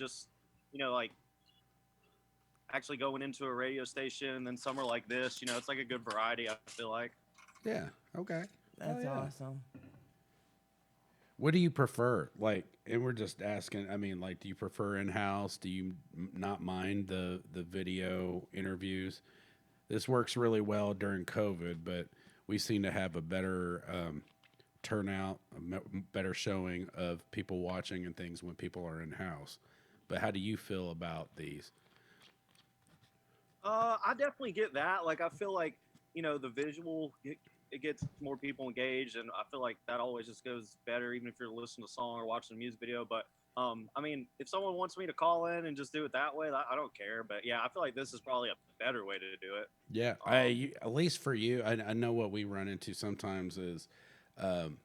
just, like actually going into a radio station and then somewhere like this, it's like a good variety, I feel like. Yeah. Okay. Hell That's yeah. awesome. What do you prefer? Like, and we're just asking. I mean, like, do you prefer in house? Do you not mind the video interviews? This works really well during COVID, but we seem to have a better turnout, better showing of people watching and things when people are in house. But how do you feel about these? I definitely get that. Like, I feel like, the visual, it gets more people engaged, and I feel like that always just goes better, even if you're listening to a song or watching a music video. But, I mean, if someone wants me to call in and just do it that way, I don't care. But yeah, I feel like this is probably a better way to do it. Yeah, at least for you, I know what we run into sometimes is um,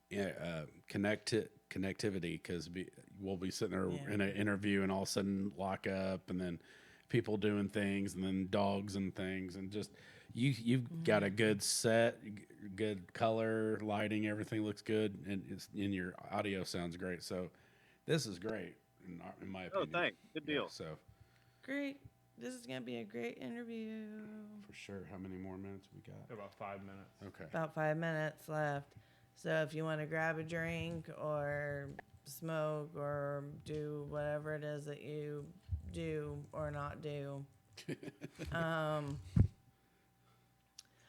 yeah, connectivity because we'll be sitting there Yeah. in an interview and all of a sudden lock up and then people doing things and then dogs and things and just you've got a good set, good color, lighting, everything looks good and your audio sounds great. So this is great in my Oh, opinion. thanks. Good Yeah, deal. so Great. This is gonna be a great interview. for sure. How many more minutes we got? About 5 minutes. Okay. About 5 minutes left. So if you want to grab a drink or smoke or do whatever it is that you do or not do, um,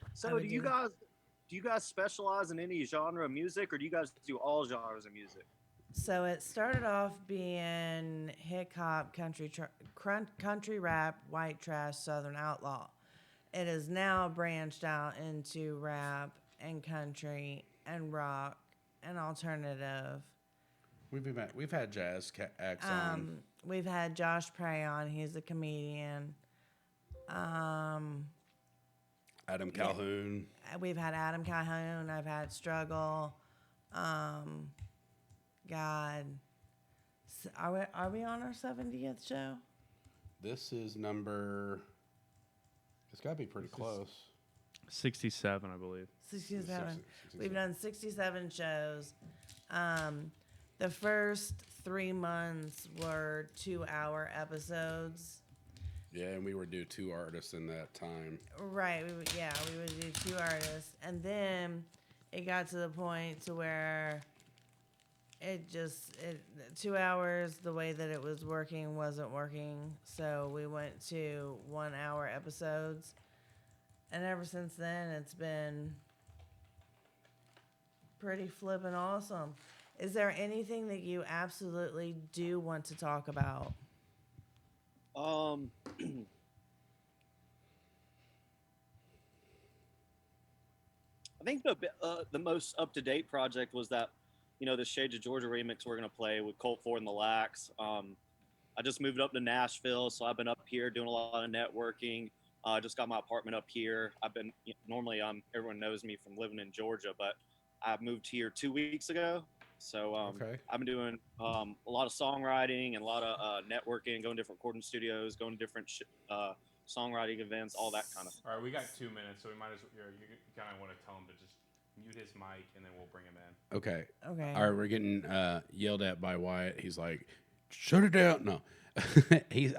I So, would do you do. guys specialize in any genre of music, or do you guys do all genres of music? So it started off being hip hop, country rap, white trash, southern outlaw. It is now branched out into rap and country and rock and alternative. We've had acts on. We've had Josh Prey on. He's a comedian. Um, Adam yeah, Calhoun. we've had Adam Calhoun. I've had Struggle. Um, God, are we on our 70th show? This is number. It's got to be pretty close. 67, I believe. 67. 67. We've done 67 shows. The first 3 months were 2-hour episodes. Yeah, and we were due 2 artists in that time. Right. We would do 2 artists. And then it got to the point to where 2 hours, the way that it was working wasn't working. So we went to 1-hour episodes. And ever since then, it's been pretty flippin' awesome. Is there anything that you absolutely do want to talk about? Um, I think the most up to date project was that, the Shades of Georgia remix we're gonna play with Colt Ford and the Lax. I just moved up to Nashville, so I've been up here doing a lot of networking. I just got my apartment up here. I've been normally everyone knows me from living in Georgia, but I moved here 2 weeks ago. So Okay. I've been doing a lot of songwriting and a lot of networking, going to different recording studios, going to different songwriting events, all that kind of stuff. All right, we got 2 minutes, so we might as well. You kind of want to tell him to just mute his mic, and then we'll bring him in. Okay. Okay. All right, we're getting yelled at by Wyatt. He's like, "Shut it down!" No, he's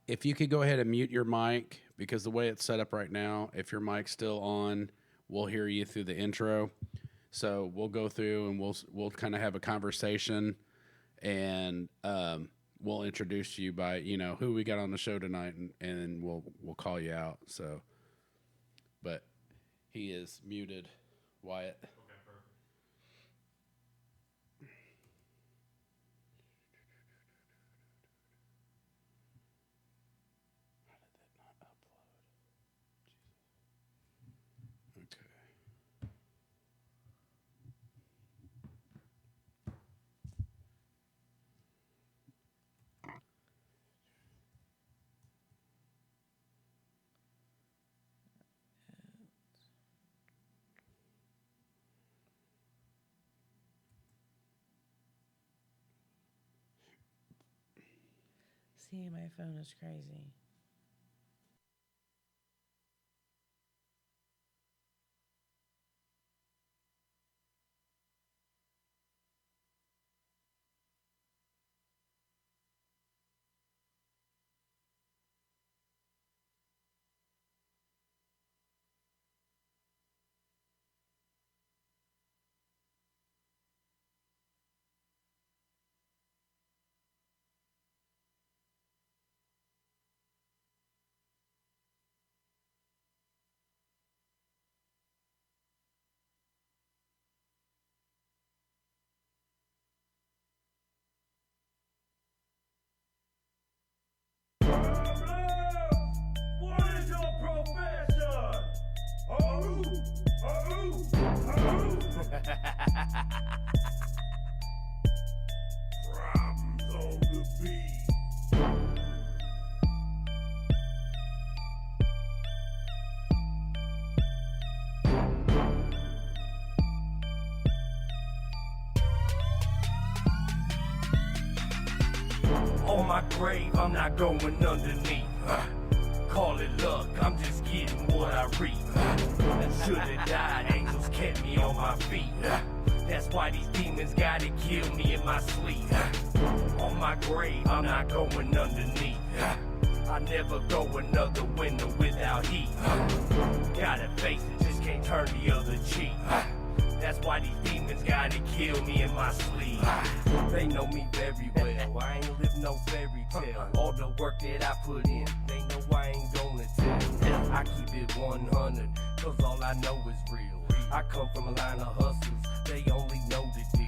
if you could go ahead and mute your mic because the way it's set up right now, if your mic's still on, we'll hear you through the intro. So we'll go through and we'll kind of have a conversation, and we'll introduce you by who we got on the show tonight, and we'll call you out. So, but he is muted, Wyatt. Okay, perfect. Okay. See, my phone is crazy. my grave, I'm not going underneath. Call it luck, I'm just getting what I reap. Should've died, angels kept me on my feet. That's why these demons gotta kill me in my sleep. On my grave, I'm not going underneath. I never go another winter without heat. Gotta face it, just can't turn the other cheek. That's why these demons gotta kill me in my sleep. They know me very well, I ain't live no fairy tale. All the work that I put in, they know I ain't gonna tell. I keep it 100, cause all I know is real. I come from a line of hustlers, they only know the deal.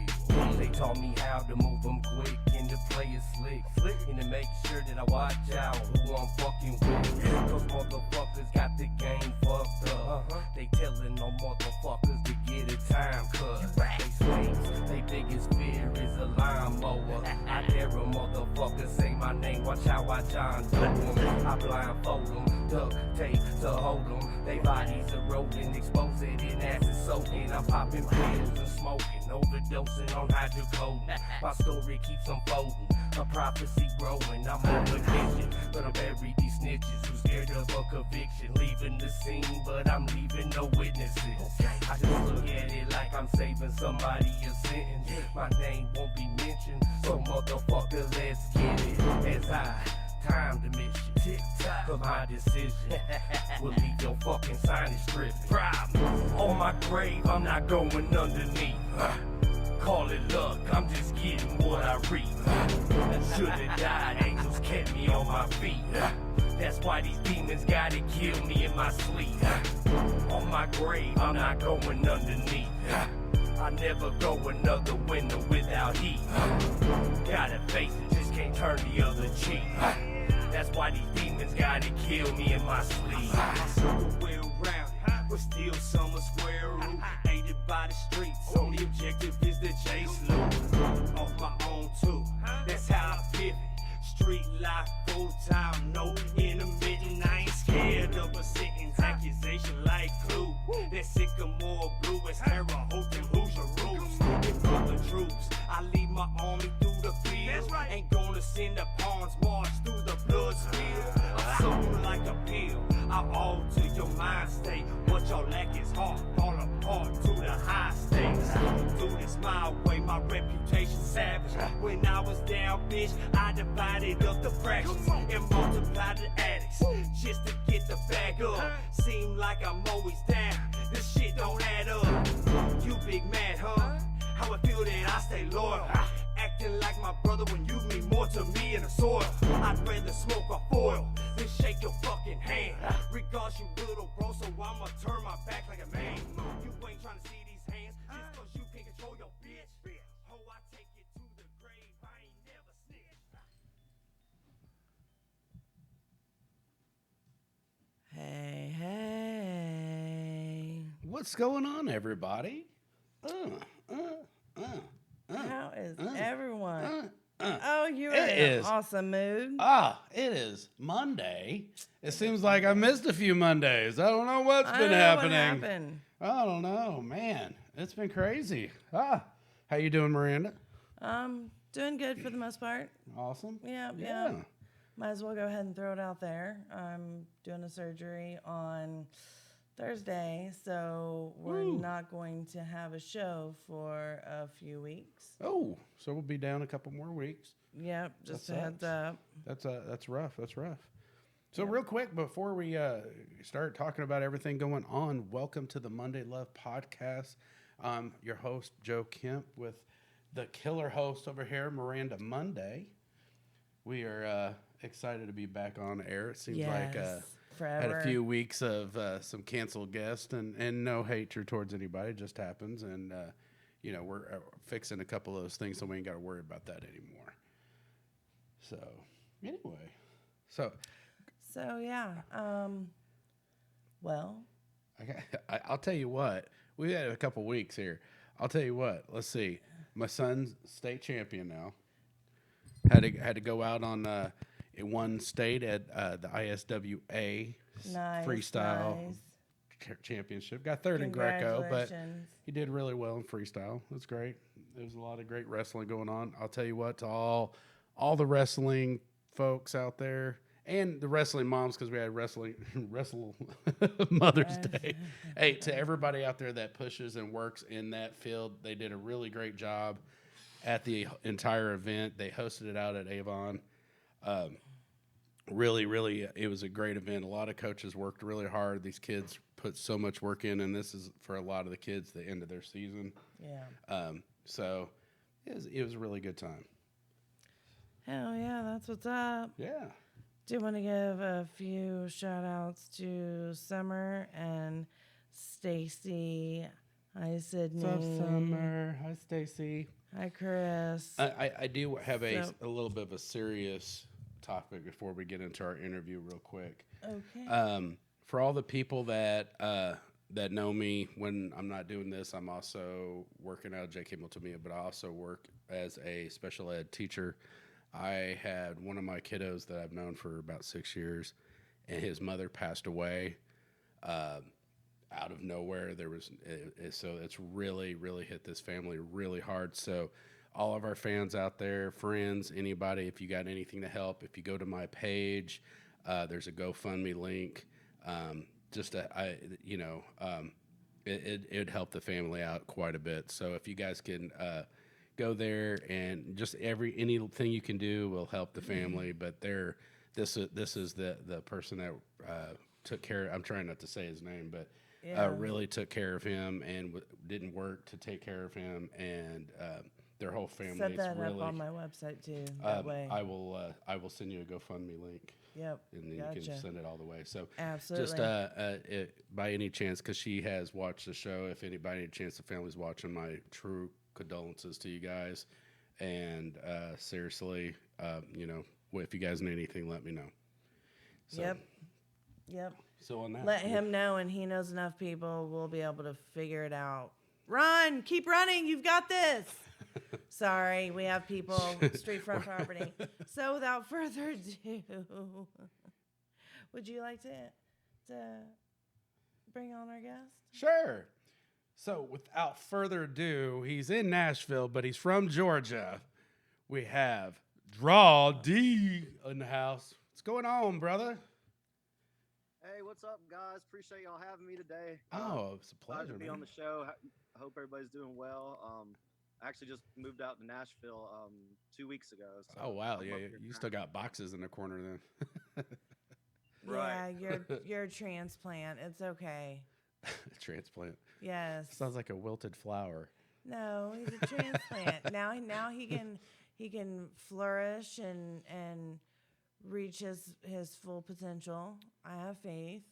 They taught me how to move them quick and to play it slick. And to make sure that I watch out who I'm fucking with. Cause motherfuckers got the game fucked up. They telling on motherfuckers to get a time cut. They swings, they biggest fear is a lawnmower. I dare a motherfucker say my name, watch how I John Doe 'em. I blindfold them, duct tape to hold them. They bodies eroding, exposed in acid soaking. I'm popping pills and smoking, overdosing on hydrocodone. My story keeps unfolding, a prophecy growing. I'm on a mission, but I'm buried these snitches who scared of a conviction. Leaving the scene, but I'm leaving no witnesses. I just look at it like I'm saving somebody a sentence. My name won't be mentioned, so motherfucker, let's get it. As I time to mission, tick-tock, cause my decision will leave your fucking signage stripping. On my grave, I'm not going underneath. Call it luck, I'm just getting what I reap. Should've died, angels kept me on my feet. That's why these demons gotta kill me in my sleep. On my grave, I'm not going underneath. I never go another winter without heat. Gotta face it, just can't turn the other cheek. That's why these demons gotta kill me in my sleep. My circle well rounded, but still some a square root. Aided by the streets, only objective is to chase loot. Off my own too, that's how I pivot. Street life full time, no intermittent. I ain't scared of a sentence, accusation like clue. That sycamore blue is Terre Haute and Hoosier Roots. If other troops, I lead my army through the field. Right. Ain't gonna send the pawns march through the blood spill. I'm sold like a pill, I alter your mind state. What y'all lack is heart, fall apart to the high stakes. Do this my way, my reputation savage. When I was down, bitch, I divided up the fractions and multiplied the addicts just to get the bag up. Seem like I'm always down, this shit don't add up. You big mad, huh? How I feel that I stay loyal. Acting like my brother when you mean more to me in the soil. I'd rather smoke a foil than shake your fucking hand. Regards you little bro, so I'ma turn my back like a man. You ain't trying to see these hands just cause you can't control your bitch. Ho, I take it to the grave, I ain't never snitch. Hey, hey. What's going on, everybody? How is everyone? Oh, you're in It an is. awesome mood. It is Monday. It seems like I missed a few Mondays. I don't know what's I been don't know what happening. happened. I don't know, man. It's been crazy. How you doing, Miranda? Doing good for the most part. Awesome. Yeah. Might as well go ahead and throw it out there. I'm doing a surgery on Thursday, so we're not going to have a show for a few weeks. Oh, so we'll be down a couple more weeks. Yep, just That a heads sucks. up. That's rough. That's rough. So real quick, before we start talking about everything going on, welcome to the Monday Love Podcast. Your host, Joe Kemp, with the killer host over here, Miranda Monday. We are excited to be back on air. It seems like forever. had a few weeks of some canceled guests, and no hatred towards anybody. It just happens. And, we're fixing a couple of those things, so we ain't got to worry about that anymore. So, anyway. So yeah. Well, I'll tell you what. We had a couple weeks here. I'll tell you what. Let's see. My son's state champion now. Had to go out on in one state at the ISWA freestyle championship. Got third in Greco, but he did really well in freestyle. That's great. There was a lot of great wrestling going on. I'll tell you what, to all the wrestling folks out there and the wrestling moms because we had wrestle Mother's Day. Hey, to everybody out there that pushes and works in that field, they did a really great job at the entire event. They hosted it out at Avon. Really, it was a great event. A lot of coaches worked really hard. These kids put so much work in, and this is for a lot of the kids the end of their season. Yeah. So it was a really good time. Hell yeah, that's what's up. Yeah. Do want to give a few shout outs to Summer and Stacy. Hi, Sydney. What's up, Summer? Hi, Stacy. Hi, Chris. I do have a So- little bit of a serious topic before we get into our interview real quick. Okay. For all the people that that know me when I'm not doing this, I'm also working out. Jake Himmel to me, but I also work as a special ed teacher. I had one of my kiddos that I've known for about 6 years, and his mother passed away out of nowhere. So it's really hit this family really hard. So all of our fans out there, friends, anybody, if you got anything to help, if you go to my page, there's a GoFundMe link. It'd help the family out quite a bit. So if you guys can go there and just anything you can do will help the family. But this is the person that took care. I'm trying not to say his name, but really took care of him and didn't work to take care of him, and their whole family. Set that really, up on my website too. That way. I will send you a GoFundMe link. Yep. And then Gotcha. you can send it all the way. So Absolutely. just by any chance, because she has watched the show, if anybody any chance the family's watching, my true condolences to you guys. And seriously, if you guys need anything, let me know. So, Yep. So on that, Let him know, and he knows enough people. We'll be able to figure it out. Run! Keep running! You've got this! Sorry, we have people, street front property. So without further ado, would you like to bring on our guest? Sure. So without further ado, he's in Nashville, but he's from Georgia. We have Drawde in the house. What's going on, brother? Hey, what's up, guys? Appreciate y'all having me today. Oh, it's a Glad pleasure, to be man. on the show. I hope everybody's doing well. I actually just moved out to Nashville 2 weeks ago. So Oh wow, I'm yeah, up here you now. still got boxes in the corner then. Right. Yeah, you're a transplant. It's okay. Transplant. Yes. Sounds like a wilted flower. No, he's a transplant. Now he can flourish and reach his full potential. I have faith.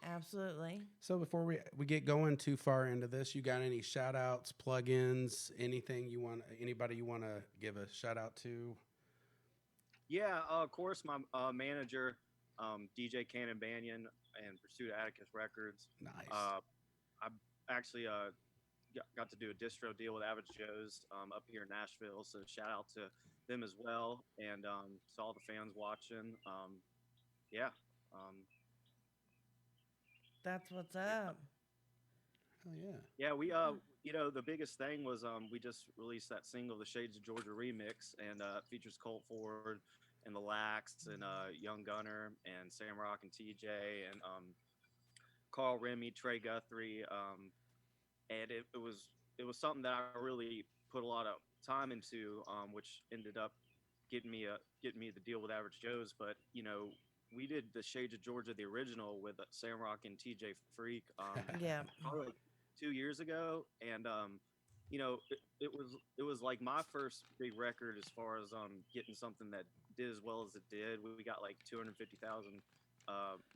Absolutely. So before we get going too far into this, you got any shout outs, plugins, anybody you want to give a shout out to? Yeah, of course, my manager, DJ Cannon Banyan and Pursuit of Atticus Records. Nice. I actually got to do a distro deal with Average Joe's up here in Nashville. So shout out to them as well, and to all the fans watching. That's what's up. Oh yeah. Yeah, we the biggest thing was we just released that single, the Shades of Georgia remix, and it features Colt Ford and the Lax and Young Gunner and Sam Rock and TJ and Carl Remy, Trey Guthrie, and it was something that I really put a lot of time into, which ended up getting me the deal with Average Joe's. But we did the Shades of Georgia, the original, with Sam Rock and TJ Freak. Yeah. Probably like 2 years ago, and it was like my first big record as far as getting something that did as well as it did. We got like 250,000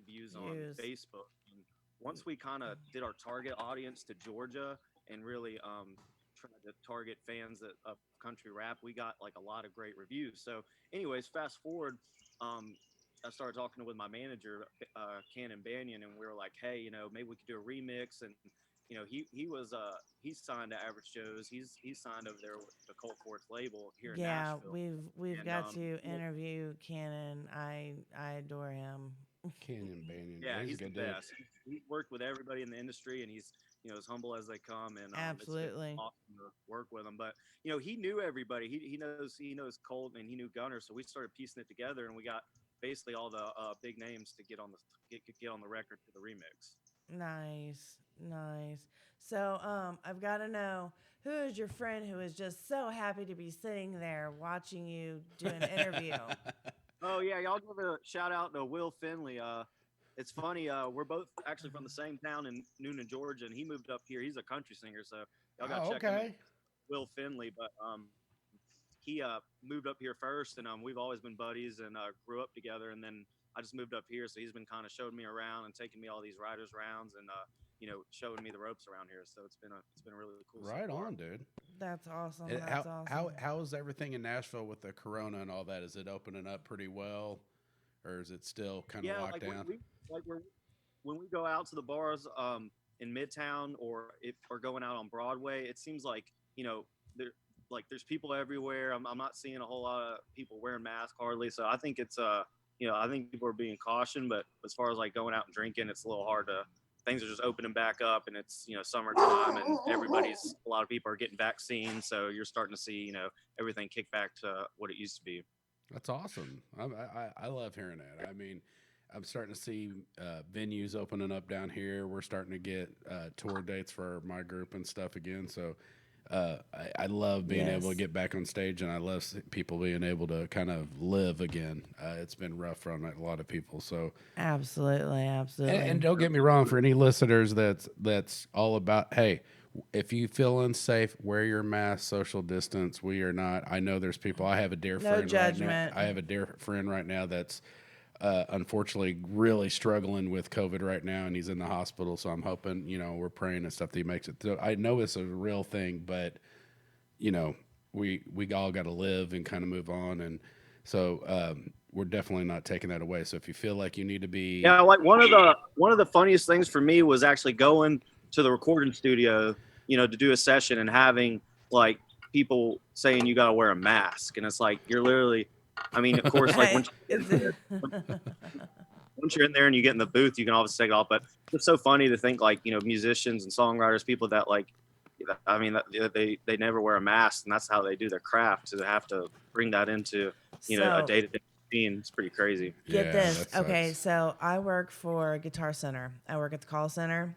views on Facebook. And once we kind of did our target audience to Georgia and really tried to target fans of country rap, we got like a lot of great reviews. So anyways, fast forward, I started talking with my manager, Cannon Banyan, and we were like, hey, maybe we could do a remix. And he's signed to Average Joe's. He's signed over there with the Colt Forts label here in Yeah, Nashville. we've And, got to interview Cannon. I adore him. Canyon Banyan. Yeah, He's he's a the good dude. best. He's worked with everybody in the industry, and he's as humble as they come, and it's been Absolutely. awesome to work with him. But he knew everybody. He knows Colt and he knew Gunner, so we started piecing it together, and we got basically all the big names to get on the record for the remix. Nice, nice. So, I've got to know, who is your friend who is just so happy to be sitting there watching you do an interview? Oh yeah, y'all give a shout out to Will Finley. It's funny. We're both actually from the same town in Noonan, Georgia, and he moved up here. He's a country singer, so y'all got to Oh, check him out. okay. Will Finley, but he moved up here first, and we've always been buddies and grew up together. And then I just moved up here, so he's been kind of showing me around and taking me all these riders rounds and showing me the ropes around here. So it's been really cool. So Right far. on, dude. That's awesome. And That's awesome. how is everything in Nashville with the corona and all that? Is it opening up pretty well, or is it still kind of Yeah, locked like down? when we go out to the bars in Midtown or if we're going out on Broadway, it seems like there's people everywhere. I'm not seeing a whole lot of people wearing masks hardly. So I think it's I think people are being cautioned. But as far as like going out and drinking, it's a little hard to. Things are just opening back up, and it's summertime, and a lot of people are getting vaccines, so you're starting to see everything kick back to what it used to be. That's awesome. I love hearing that. I mean, I'm starting to see venues opening up down here. We're starting to get tour dates for my group and stuff again. So I love being able to Yes. get back on stage, and I love people being able to kind of live again. It's been rough for a lot of people. So Absolutely, absolutely. and don't get me wrong, for any listeners that's all about, hey, if you feel unsafe, wear your mask, social distance. We are not. I know there's people. I have a dear No friend judgment. right now. I have a dear friend right now that's unfortunately really struggling with COVID right now, and he's in the hospital. So I'm hoping, we're praying and stuff that he makes it. So I know it's a real thing, but we all got to live and kind of move on, and so we're definitely not taking that away. So if you feel like you need to be, Yeah, like one of the funniest things for me was actually going to the recording studio, to do a session and having like people saying you got to wear a mask, and it's like you're literally. I mean, of course, like once you're in there and you get in the booth, you can obviously take it off. But it's so funny to think like musicians and songwriters, people that like, I mean, they never wear a mask, and that's how they do their craft. To have to bring that into a day-to-day routine, it's pretty crazy. Get Yeah, this. that Okay, sucks. so I work for Guitar Center. I work at the call center.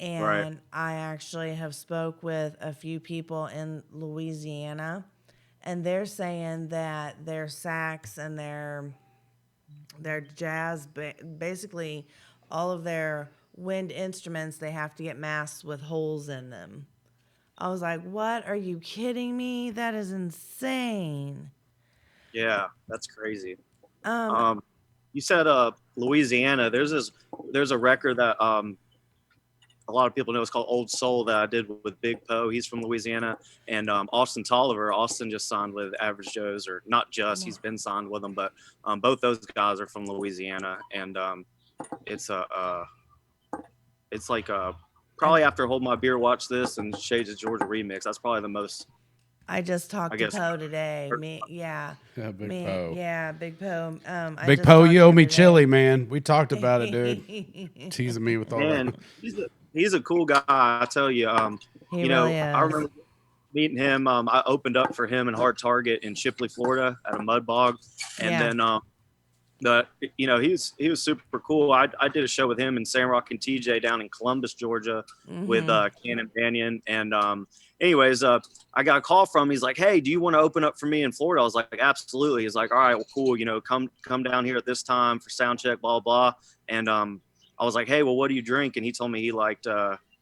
And Right. I actually have spoke with a few people in Louisiana, and they're saying that their sax and their jazz, basically all of their wind instruments, they have to get masks with holes in them. I was like, "What? Are you kidding me? That is insane." Yeah, that's crazy. Um, You said Louisiana. There's a record that a lot of people know. It's called Old Soul that I did with Big Poe. He's from Louisiana, and Austin Tolliver. Austin just signed with Average Joe's, or not just. He's been signed with them, but both those guys are from Louisiana, and it's it's like probably after Hold My Beer, Watch This, and Shades of Georgia remix. That's probably the most. I just talked I to guess- Poe today. Yeah, Big Poe. Yeah, Big Poe. I Big just Poe, talked you to owe him me today. chili, man. We talked about it, dude. Teasing me with all Man, that. he's a cool guy. I tell you. He really is. I remember meeting him. I opened up for him in Hard Target in Shipley, Florida, at a mud bog, and Yeah. then he was super cool. I did a show with him and Sandrock and TJ down in Columbus, Georgia, with Cannon Banyan. And anyways, I got a call from him. He's like, "Hey, do you want to open up for me in Florida?" I was like, "Absolutely." He's like, "All right, well, cool. Come down here at this time for sound check, blah blah." And I was like, "Hey, well, what do you drink?" And he told me he liked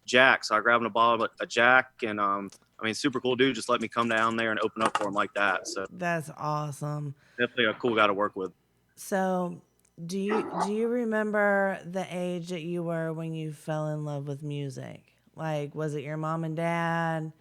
Jack. So I grabbed him a bottle of Jack, and I mean, super cool dude. Just let me come down there and open up for him like that. So That's awesome. definitely a cool guy to work with. So, do you remember the age that you were when you fell in love with music? Like, was it your mom and dad?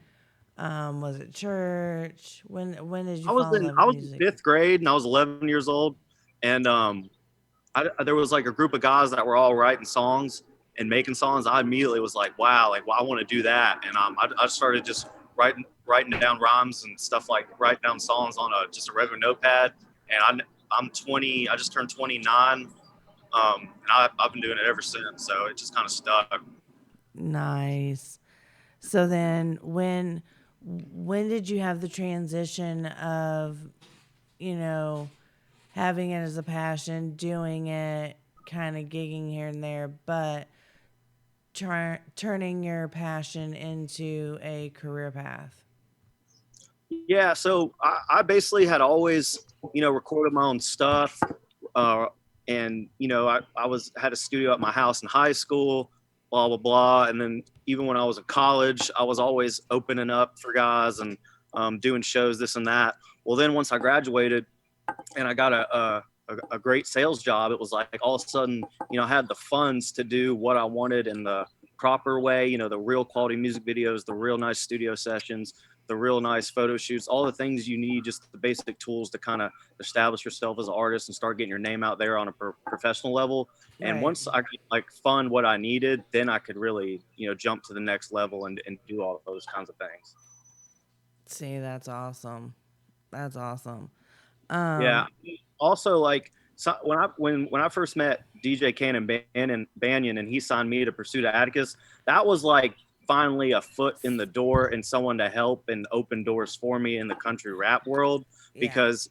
Was it church? When did you fall in love I with was in music? 5th grade and I was 11 years old, and there was like a group of guys that were all writing songs and making songs. I immediately was like, wow, like, well, I want to do that. And I started just writing down rhymes and stuff, like writing down songs on just a regular notepad. And I'm 20. I just turned 29 And I've been doing it ever since. So it just kind of stuck. Nice. So then when did you have the transition of, you know, having it as a passion, doing it, kind of gigging here and there, but turning your passion into a career path? Yeah, so I basically had always, recorded my own stuff, uh, and I had a studio at my house in high school, blah blah blah, and then even when I was in college, I was always opening up for guys and doing shows, this and that. Well, then once I graduated and I got a great sales job, it was like all of a sudden, I had the funds to do what I wanted in the proper way, the real quality music videos, the real nice studio sessions, the real nice photo shoots, all the things you need, just the basic tools to kind of establish yourself as an artist and start getting your name out there on a professional level. And Right. once I could fund what I needed, then I could really, jump to the next level and do all those kinds of things. See, that's awesome. That's awesome. Yeah. Um, Also, so when I first met DJ Cannon Banyan and he signed me to Pursuit of Atticus, that was like finally a foot in the door and someone to help and open doors for me in the country rap world. yeah. Because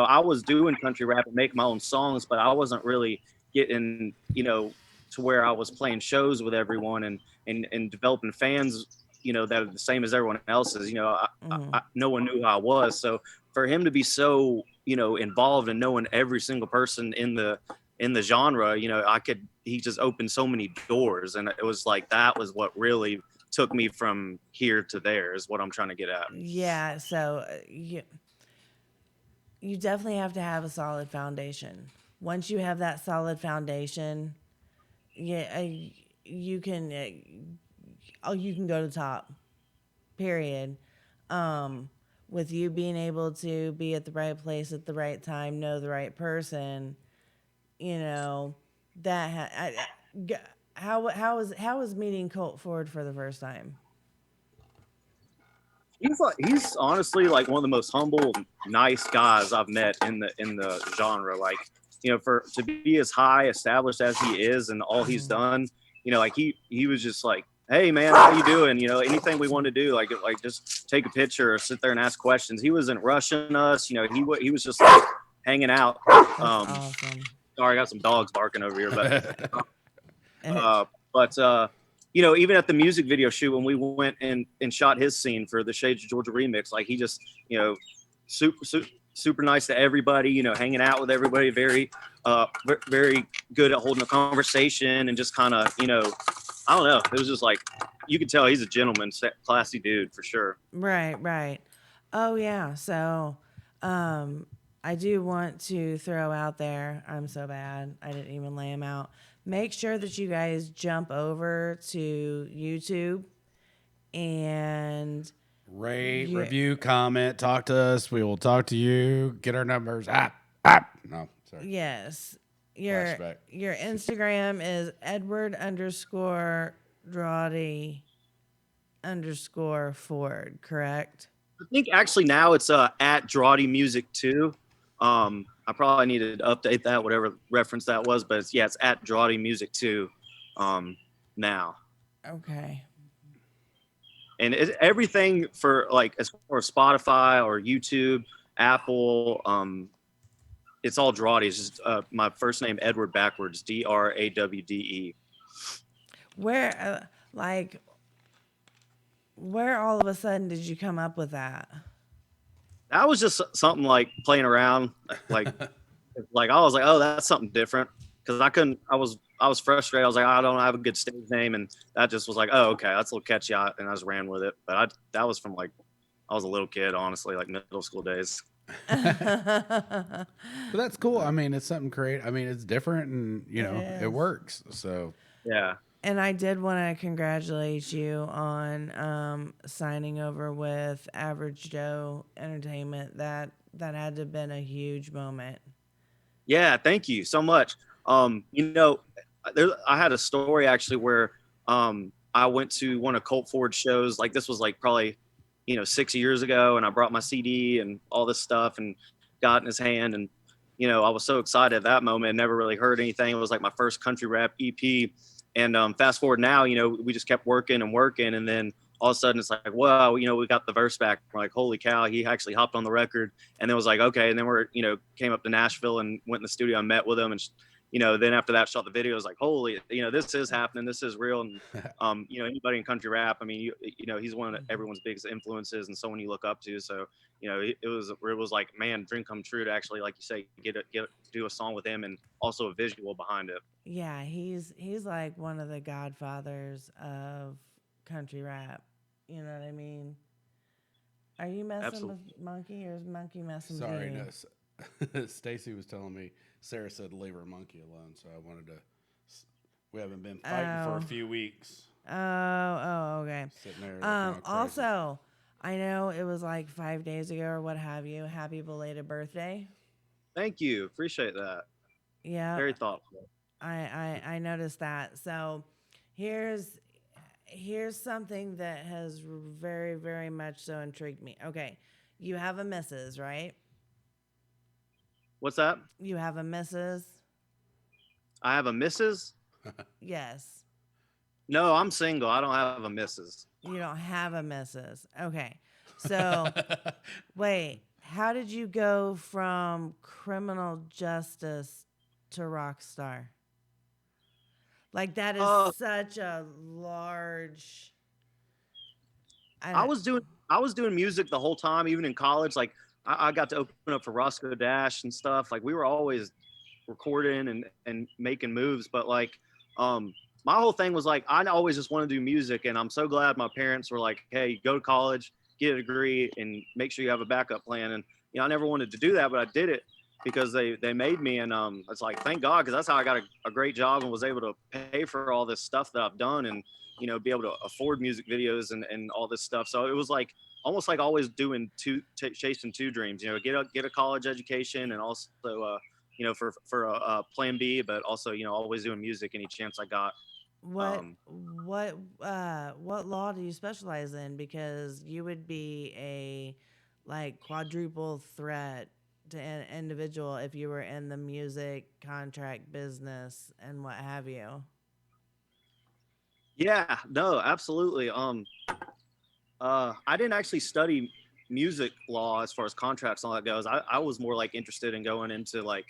I was doing country rap and making my own songs, but I wasn't really getting to where I was playing shows with everyone and developing fans that are the same as everyone else's. No one knew who I was, so for him to be so involved and knowing every single person in the genre, he just opened so many doors, and it was like that was what really took me from here to there is what I'm trying to get at. Yeah, so you definitely have to have a solid foundation. Once you have that solid foundation, yeah, you can you can go to the top. Period. Um, with you being able to be at the right place at the right time, know the right person, you know, that how was meeting Colt Ford for the first time? He's honestly like one of the most humble, nice guys I've met in the genre. Like, for to be as high established as he is and all he's done, like he was just like, hey man, how you doing? Anything we want to do, like just take a picture or sit there and ask questions. He wasn't rushing us. He was just like hanging out. That's Um, awesome. Sorry, I got some dogs barking over here, but even at the music video shoot when we went and shot his scene for the Shades of Georgia remix, like he just, super nice to everybody, hanging out with everybody, very, very good at holding a conversation and just kind of, I don't know. It was just like, you could tell he's a gentleman, classy dude for sure. Right, right. Oh yeah. So, um, I do want to throw out there. I'm so bad. I didn't even lay them out. Make sure that you guys jump over to YouTube and Rate, yeah, review, comment, talk to us. We will talk to you. Get our numbers. No, sorry. yes, Flashback. your Instagram is Edward_Drawde_Ford, correct? I think actually now it's at Drawde Music too. I probably needed to update that, whatever reference that was, but it's at Drawde Music too. Now. Okay. And everything for like as far as Spotify or YouTube, Apple, it's all Drawde. It's just my first name Edward backwards, Drawde. Where where all of a sudden did you come up with that? That was just something like playing around, like like I was like, oh, that's something different because I was frustrated. I was like, I don't have a good stage name, and that just was like, oh, okay, that's a little catchy, and I just ran with it. But that was from like I was a little kid, honestly, like middle school days. But that's cool. I mean, it's something great. I mean, it's different and, it is. works. So, Yeah. And I did want to congratulate you on signing over with Average Joe Entertainment. That had to have been a huge moment. Yeah, thank you so much. I had a story actually where I went to one of Colt Ford's shows. Like this was like probably 6 years ago, and I brought my CD and all this stuff and got in his hand, and I was so excited at that moment. Never really heard anything. It was like my first country rap EP. And fast forward now, we just kept working and working, and then all of a sudden it's like, wow, we got the verse back. We're like, holy cow, he actually hopped on the record. And then it was like, okay. And then came up to Nashville and went in the studio and met with him. And, then after that, shot the video. I was like, holy, this is happening. This is real. And, anybody in country rap, I mean, he's one of everyone's biggest influences and someone you look up to. So, it was like, man, dream come true to actually, like you say, do a song with him and also a visual behind it. Yeah, he's like one of the godfathers of country rap. You know what I mean? Are you messing Absolutely. with Monkey, or is Monkey messing Sorry, with you? no. Stacy was telling me Sarah said leave her monkey alone, so I wanted to. We haven't been fighting for a few weeks. Okay. Sitting there. looking all crazy. Also, I know it was like 5 days ago or what have you. Happy belated birthday. Thank you. Appreciate that. Yeah. Very thoughtful. I noticed that. So here's something that has very, very much so intrigued me. Okay. You have a missus, right? What's that? You have a missus? I have a missus? Yes. No, I'm single. I don't have a missus. You don't have a missus. Okay. So wait, how did you go from criminal justice to rock star? Like that is such a large. I was doing music the whole time, even in college. Like I got to open up for Roscoe Dash and stuff. Like we were always recording and making moves. But like, my whole thing was like, I always just want to do music. And I'm so glad my parents were like, hey, go to college, get a degree, and make sure you have a backup plan. And, I never wanted to do that, but I did it because they made me. And it's like, thank God, because that's how I got a great job and was able to pay for all this stuff that I've done and, be able to afford music videos and all this stuff. So it was like almost like always doing chasing two dreams, get a college education and also, for a plan B, but also, always doing music any chance I got. What law do you specialize in? Because you would be a like quadruple threat to an individual if you were in the music contract business and what have you. Yeah, no, absolutely. I didn't actually study music law as far as contracts and all that goes. I was more like interested in going into like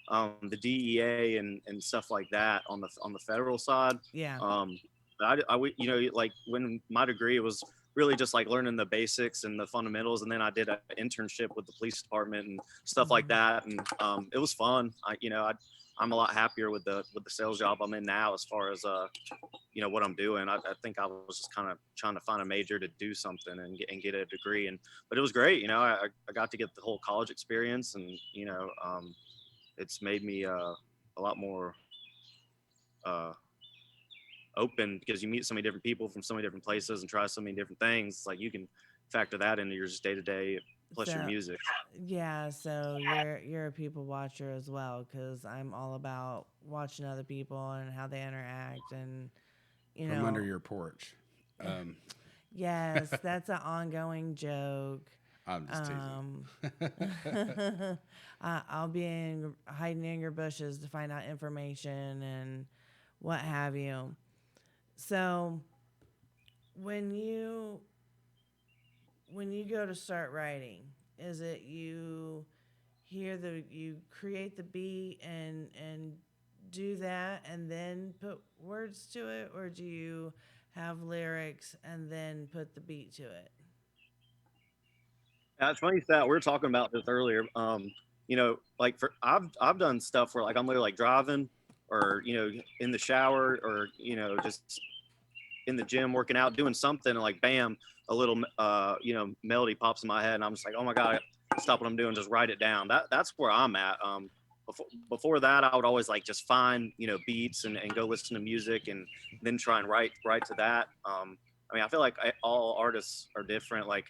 the DEA and stuff like that on the federal side. Yeah. But I would, like when my degree was really just like learning the basics and the fundamentals, and then I did an internship with the police department and stuff like that, and it was fun. I'm a lot happier with the sales job I'm in now as far as what I'm doing. I think I was just kind of trying to find a major to do something and get a degree, but it was great. I got to get the whole college experience, and it's made me a lot more open because you meet so many different people from so many different places and try so many different things. It's like you can factor that into your just day to day plus your music. Yeah, so you're a people watcher as well, because I'm all about watching other people and how they interact, and From under your porch. Yes, that's an ongoing joke. I'm just teasing. I'll be hiding in your bushes to find out information and what have you. So when you go to start writing, is it you create the beat and do that and then put words to it, or do you have lyrics and then put the beat to it? Yeah, it's funny that we were talking about this earlier. Like I've done stuff where like I'm literally like driving or in the shower or just in the gym working out doing something, and like bam, a little melody pops in my head and I'm just like, oh my god, stop what I'm doing, just write it down. That's where I'm at. Before that I would always like just find beats and go listen to music and then try and write to that. I feel like all artists are different. Like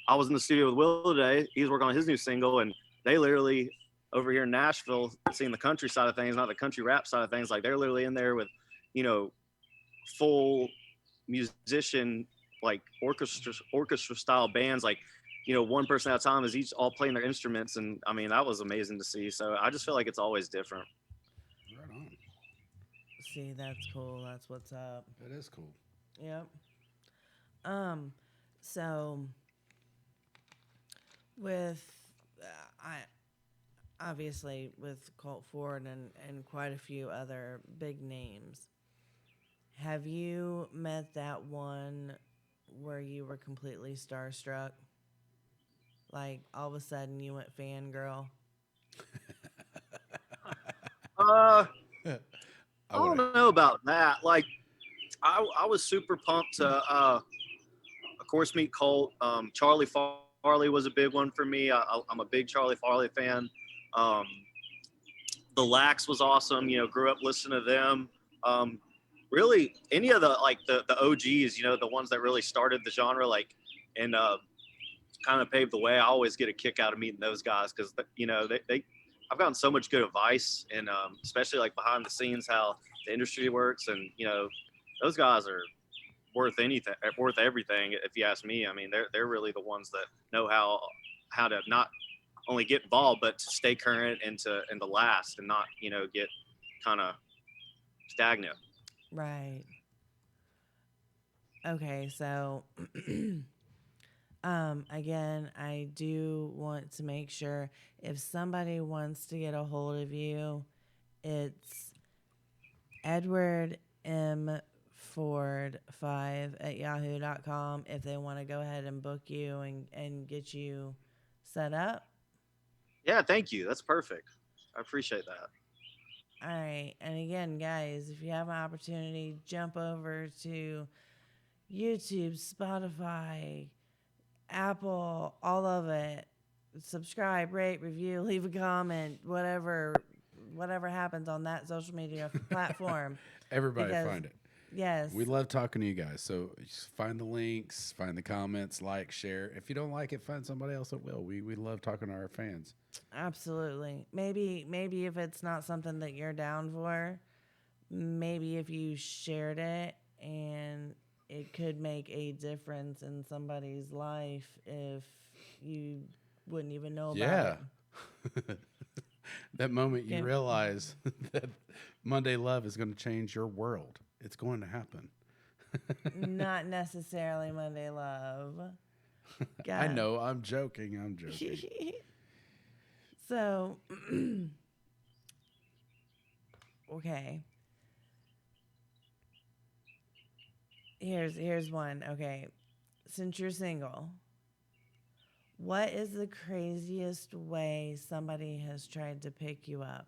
I was in the studio with Will today. He's working on his new single, and they literally over here in Nashville, seeing the country side of things, not the country rap side of things. Like they're literally in there with, full musician, like orchestra style bands, like one person at a time is each all playing their instruments. And I mean, that was amazing to see. So I just feel like it's always different. Right on. See, that's cool. That's what's up. It is cool. Yep. So with I obviously with Colt Ford and quite a few other big names, have you met that one where you were completely starstruck? Like all of a sudden you went fangirl? Uh, I I don't would. know about that. Like, I was super pumped to, of course, meet Colt. Charlie Farley was a big one for me. I'm a big Charlie Farley fan. Um, the Lax was awesome. Grew up listening to them. Really, any of the OGs, the ones that really started the genre, and kind of paved the way. I always get a kick out of meeting those guys because they I've gotten so much good advice, and especially like behind the scenes how the industry works, and those guys are worth anything, worth everything if you ask me. I mean, they're really the ones that know how to not only get involved but to stay current and to last and not get kind of stagnant. Right. Okay, so again, I do want to make sure if somebody wants to get a hold of you, it's Edward M. Ford 5 at yahoo.com if they want to go ahead and book you and get you set up. Yeah, thank you. That's perfect. I appreciate that. All right. And again, guys, if you have an opportunity, jump over to YouTube, Spotify, Apple, all of it. Subscribe, rate, review, leave a comment, whatever happens on that social media platform. Everybody Because- find it. Yes. We love talking to you guys. So just find the links, find the comments, like, share. If you don't like it, find somebody else that will. We love talking to our fans. Absolutely. Maybe if it's not something that you're down for, maybe if you shared it and it could make a difference in somebody's life if you wouldn't even know about it. That moment you Okay. realize that Monday Love is going to change your world. It's going to happen. Not necessarily Monday Love. I know. I'm joking. I'm joking. So, okay. Here's one. Okay. Since you're single, what is the craziest way somebody has tried to pick you up?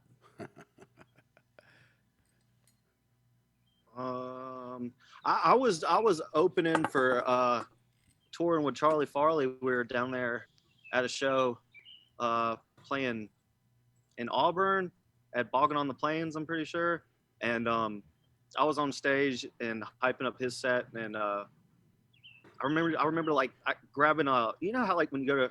I was opening for touring with Charlie Farley. We were down there at a show playing in Auburn at Boggin on the Plains, I'm pretty sure. And I was on stage and hyping up his set. And I remember like grabbing you know how like when you go to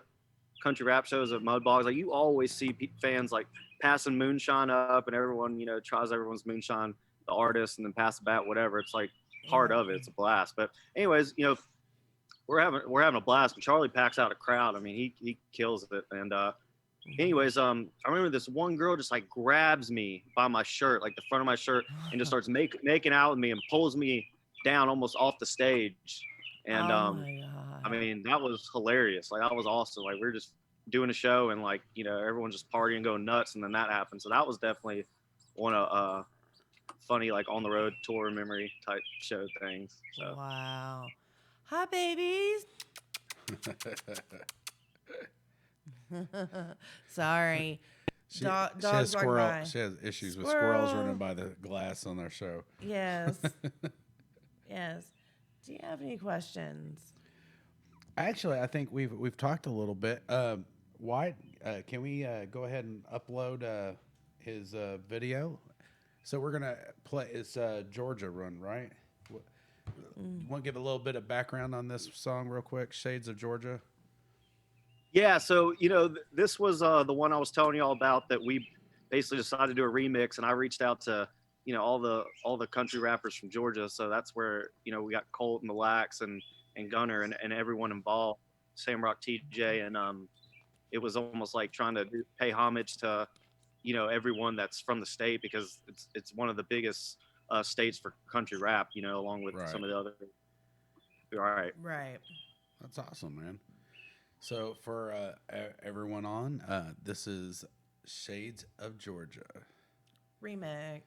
country rap shows at Mud Bogs, like you always see fans like passing moonshine up, and everyone tries everyone's moonshine, the artist, and then pass it back, whatever. It's like part of it. It's a blast. But anyways, we're having a blast. And Charlie packs out a crowd. I mean, he kills it. And anyways, I remember this one girl just like grabs me by my shirt, like the front of my shirt, and just starts making out with me and pulls me down almost off the stage. And Oh my God. I mean, that was hilarious. Like that was awesome. Like we were just doing a show and like everyone's just partying, going nuts, and then that happened. So that was definitely one of funny like on the road tour memory type show things. So. Wow. Hi, babies. Sorry. She Dogs has walk squirrel. by. She has issues with squirrels Squirrel. running by the glass on our show. Yes. Yes. Do you have any questions? Actually, I think we've talked a little bit. White, can we go ahead and upload his video? So we're gonna play. It's Georgia Run, right? Want to give a little bit of background on this song real quick? Shades of Georgia. Yeah, so this was the one I was telling you all about that we basically decided to do a remix, and I reached out to all the country rappers from Georgia. So that's where we got Colt and the Lax and Gunner and everyone involved. Samrock TJ, and it was almost like trying to pay homage to, everyone that's from the state, because it's one of the biggest states for country rap, along with some of the other. All right. Right. That's awesome, man. So for everyone on, this is Shades of Georgia. Remix.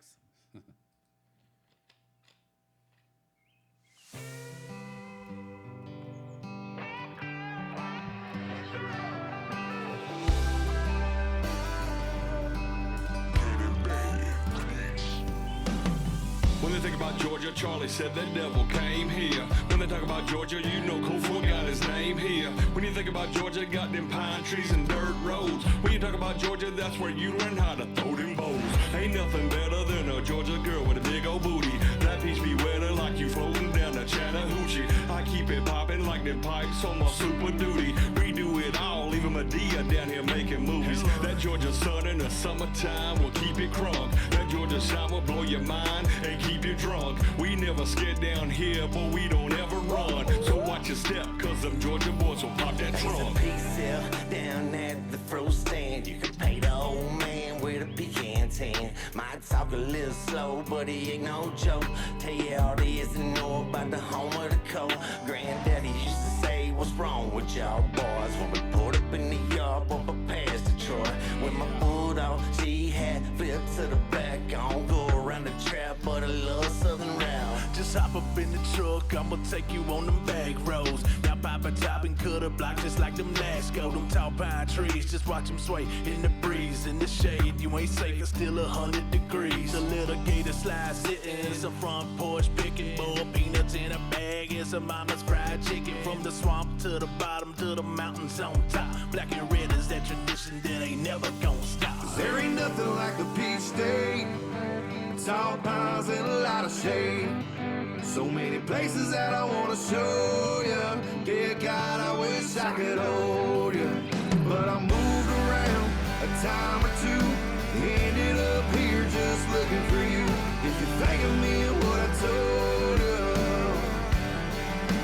When they think about Georgia, Charlie said the devil came here. When they talk about Georgia, you know Cool got his name here. When you think about Georgia, got them pine trees and dirt roads. When you talk about Georgia, that's where you learn how to throw them bows. Ain't nothing better than a Georgia girl with a big old booty. That piece be wetter like you floating down the Chattahoochee. I keep it popping like them pipes on my Super Duty. We do it all, even Medea down here making movies. That Georgia sun in the summertime will keep it crunk. That Georgia shine will blow your mind and keep you drunk. We never scared down here, but we don't ever run. So watch your step, cause them Georgia boys will pop that trunk. Pizza down at the fruit stand. You can pay the old man with a pecan tan. Might talk a little slow, but he ain't no joke. Tell you all there is to know about the home of the cold. Granddaddy used to say, what's wrong with y'all boys? When we pulled up in the yard, bumper past Detroit. With my bulldog, she had flipped to the back. I don't go around the trap, but I love southern route. Just hop up in the truck, I'ma take you on them back roads. Now pop a top and cut a block just like them Lasco. Them tall pine trees, just watch them sway in the breeze. In the shade, you ain't safe, it's still 100 degrees. A little gator slide sitting, some front porch picking. More peanuts in a bag and some mama's fried chicken. From the swamp to the bottom to the mountains on top. Black and red is that tradition that ain't never gonna stop. There ain't nothing like the Peach State. Tall pines and a lot of shade. So many places that I wanna show ya. Dear God, I wish I could hold ya. But I moved around a time or two. Ended up here just looking for you. If you think of me and what I told ya,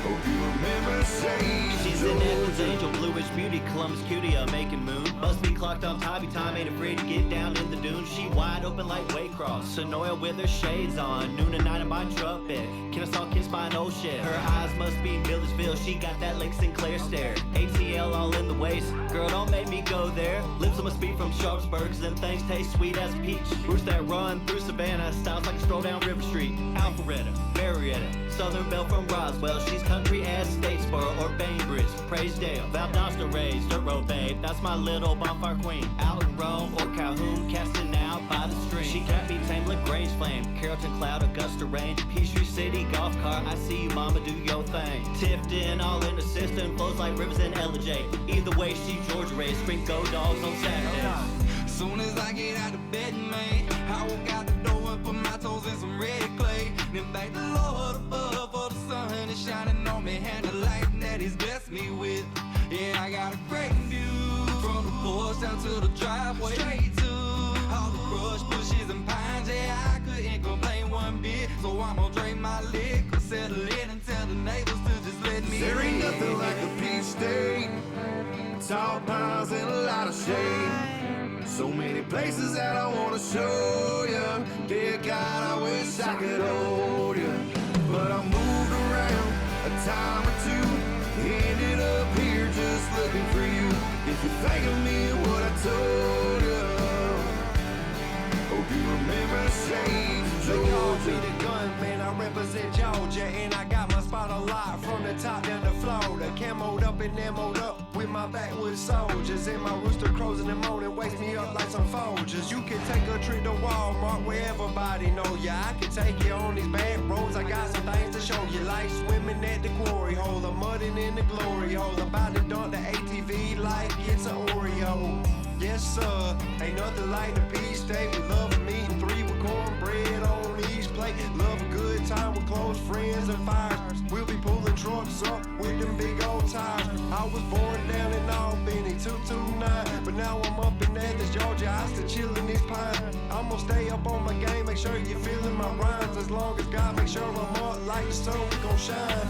hope you remember shade. She's an Athens angel, bluish beauty, Columbus cutie, a making moon. Must be clocked on Tybee time, ain't afraid to get down in the dunes. She wide open like Waycross, Sonoya with her shades on. Noon and night in my trumpet, Kennesaw kissed by an old shit. Her eyes must be Millersville, she got that Lake Sinclair stare. ATL all in the waist, girl don't make me go there. Lips must be from Sharpsburg, them things taste sweet as peach. Roots that run through Savannah, styles like a stroll down River Street. Alpharetta, Marietta, Southern Belle from Roswell. She's country as Statesboro or Bainbridge. Praisdale, Valdosta raised, dirt road babe, that's my little bonfire queen. Out in Rome or Calhoun, casting out by the stream. She can't be tamed like Grange Flame, Carrollton Cloud, Augusta Rain, Peachtree City, golf cart, I see you mama do your thing. Tifton, all in the system, flows like rivers in LJ. Either way, she Georgia raised, scream go dogs on Saturdays. Soon as I get out of bed, man, I walk out the door and put my toes in some red clay. Then thank the Lord above for the sun is shining on me and the light that He's blessed me with. Yeah, I got a great view from the porch down to the driveway, straight to all the brush, bushes and pines. Yeah, I couldn't complain one bit, so I'ma drain my liquor, settle in and tell the neighbors to just let me There ain't in. nothing like the Peach State. Tall pines and a lot of shade. So many places that I wanna show ya. Dear God, I wish I could hold ya. But I moved around a time or two. Ended up here just looking for you. If you think of me and what I told ya, hope you remember shades They of call me Georgia. the gunman, I represent Georgia, and I got my spot a lot from the top down to Florida. Camoed up and ammoed up with my backwoods soldiers, and my rooster crows in the morning wakes me up like some Folgers. You can take a trip to Walmart where everybody know ya. I can take you on these back roads, I got some things to show you, like swimming at the quarry hole, the mudding in the glory hole, about to dunk the ATV like it's an Oreo. Yes sir, ain't nothing like the Peach State. We love a meat and three with cornbread on each plate. Love a good time with close friends and fires. We'll be pulling trucks up with them big old tires. I was born down in Albany, 229, but now I'm up in Athens, Georgia. I still chill in these pines. I'm gonna stay up on my game, make sure you're feeling my rhymes. As long as God make sure I'm up like the sun, we gon' shine.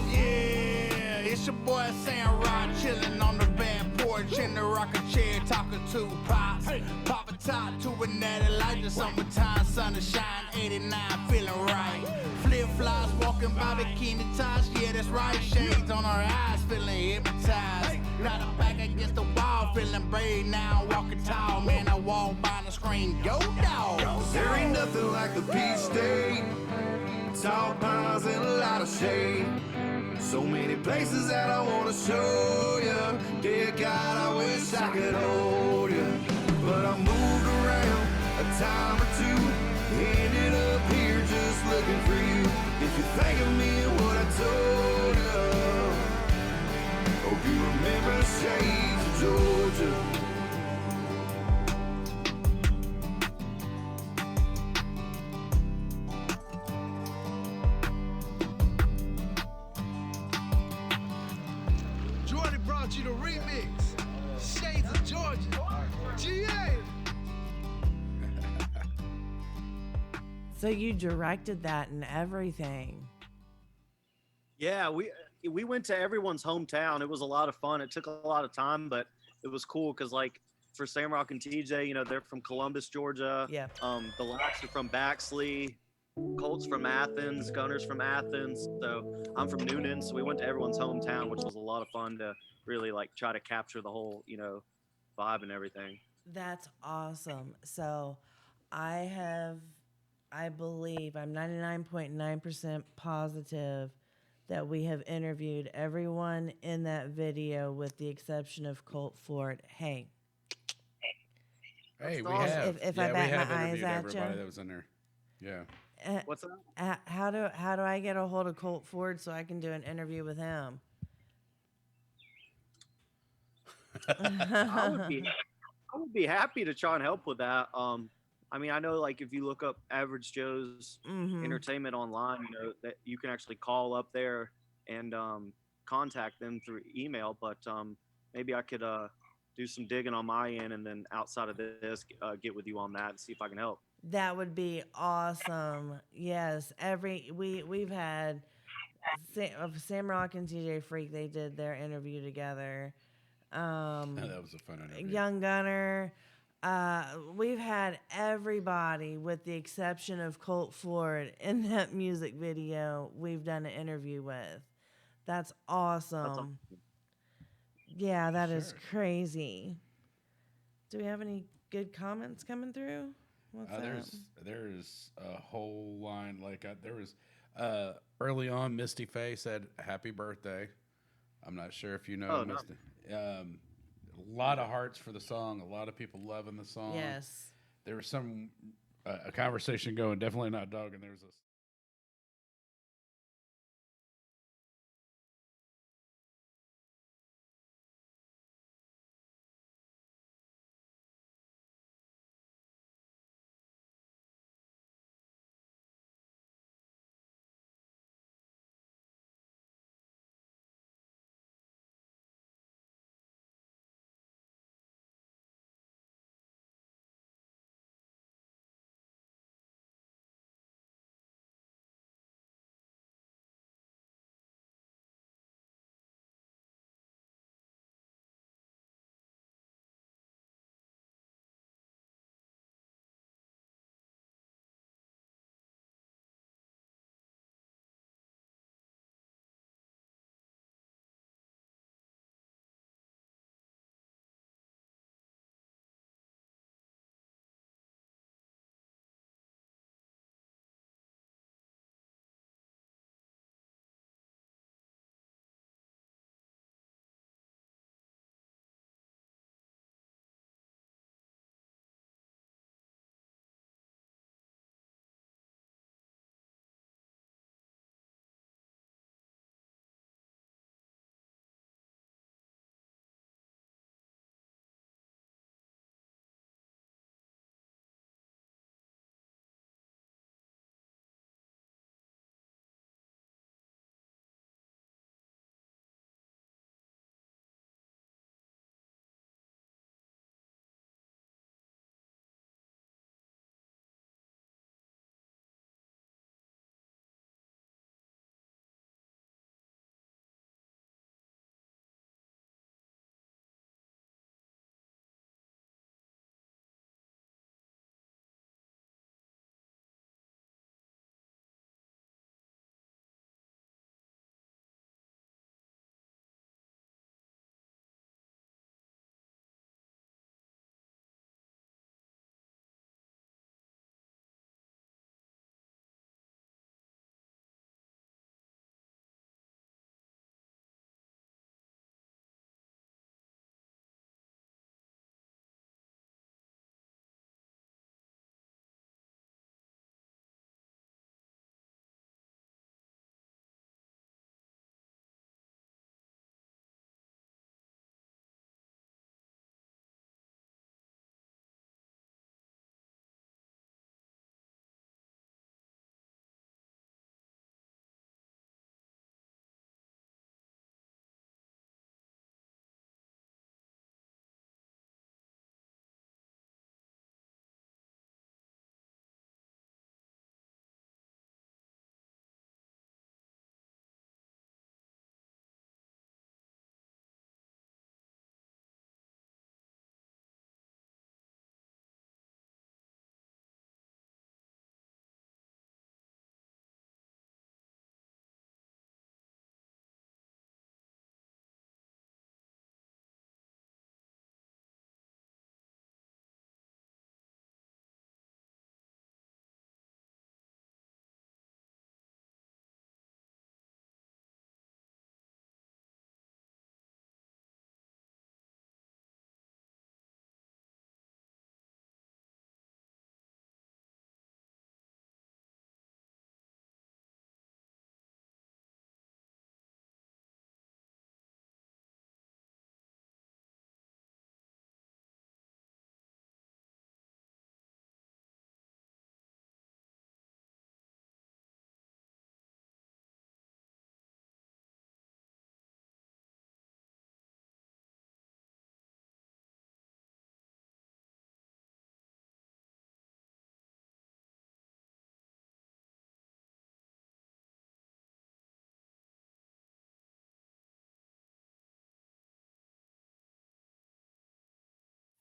Yeah, It's your boy Sam Rod chillin' on the back porch in the rocking chair talking to Pops. Pop a top to a natty light, the summertime sun to shine, 89 feeling right. Flip flops walking by bikini tops, yeah that's right. Shades on our eyes, feeling hypnotized. Got a back against the wall, feeling brave now, walking tall. Man, I walk by the screen, go dog. There ain't nothing like the Peach State. Tall pines and a lot of shade. So many places that I wanna show ya. Dear God, I wish I could hold ya. But I moved around a time or two. Ended up here just looking for you. If you think of me and what I told ya, hope you remember the shades of Georgia. Drawde brought you the remix. Shades of Georgia. GA. So you directed that and everything. Yeah, we went to everyone's hometown. It was a lot of fun. It took a lot of time, but it was cool because like for Samrock and TJ, you know, they're from Columbus, Georgia. Yeah. The Lacks are from Baxley, Colts from Athens, Gunners from Athens. So I'm from Noonan. So we went to everyone's hometown, which was a lot of fun to really like try to capture the whole, you know, vibe and everything. That's awesome. So I believe, I'm 99.9% positive that we have interviewed everyone in that video with the exception of Colt Ford. Hey, Hey, we awesome. have. If yeah, I we bat have my eyes interviewed at everybody you. that was in there. Yeah. What's that? How do I get a hold of Colt Ford so I can do an interview with him? I would be happy to try and help with that. I mean, I know like if you look up Average Joe's Entertainment online, you know that you can actually call up there and contact them through email. But maybe I could do some digging on my end, and then outside of this, get with you on that and see if I can help. That would be awesome. Yes, we've had Sam Rock and TJ Freak. They did their interview together. That was a fun interview. Young Gunner. We've had everybody with the exception of Colt Ford in that music video we've done an interview with. That's awesome. Yeah, that is crazy. Do we have any good comments coming through? What's that? There's a whole line there was early on. Misty Faye said happy birthday. I'm not sure if you know Oh, no. Misty. A lot of hearts for the song. A lot of people loving the song. Yes. There was some a conversation going. Definitely not dogging. There was a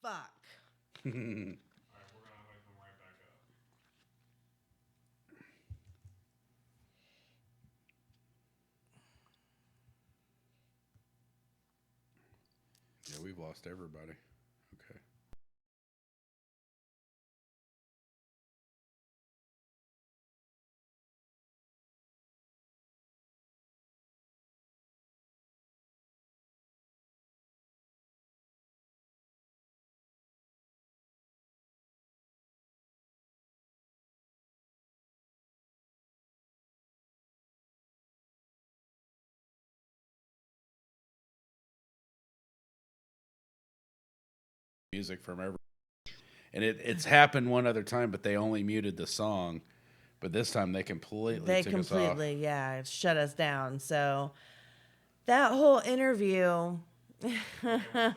Fuck. All right, we're gonna come right back up. Yeah, we've lost everybody. Okay. Music from every, and it's happened one other time, but they only muted the song. But this time they completely took us off. Yeah, shut us down. So that whole interview, One sec, I'm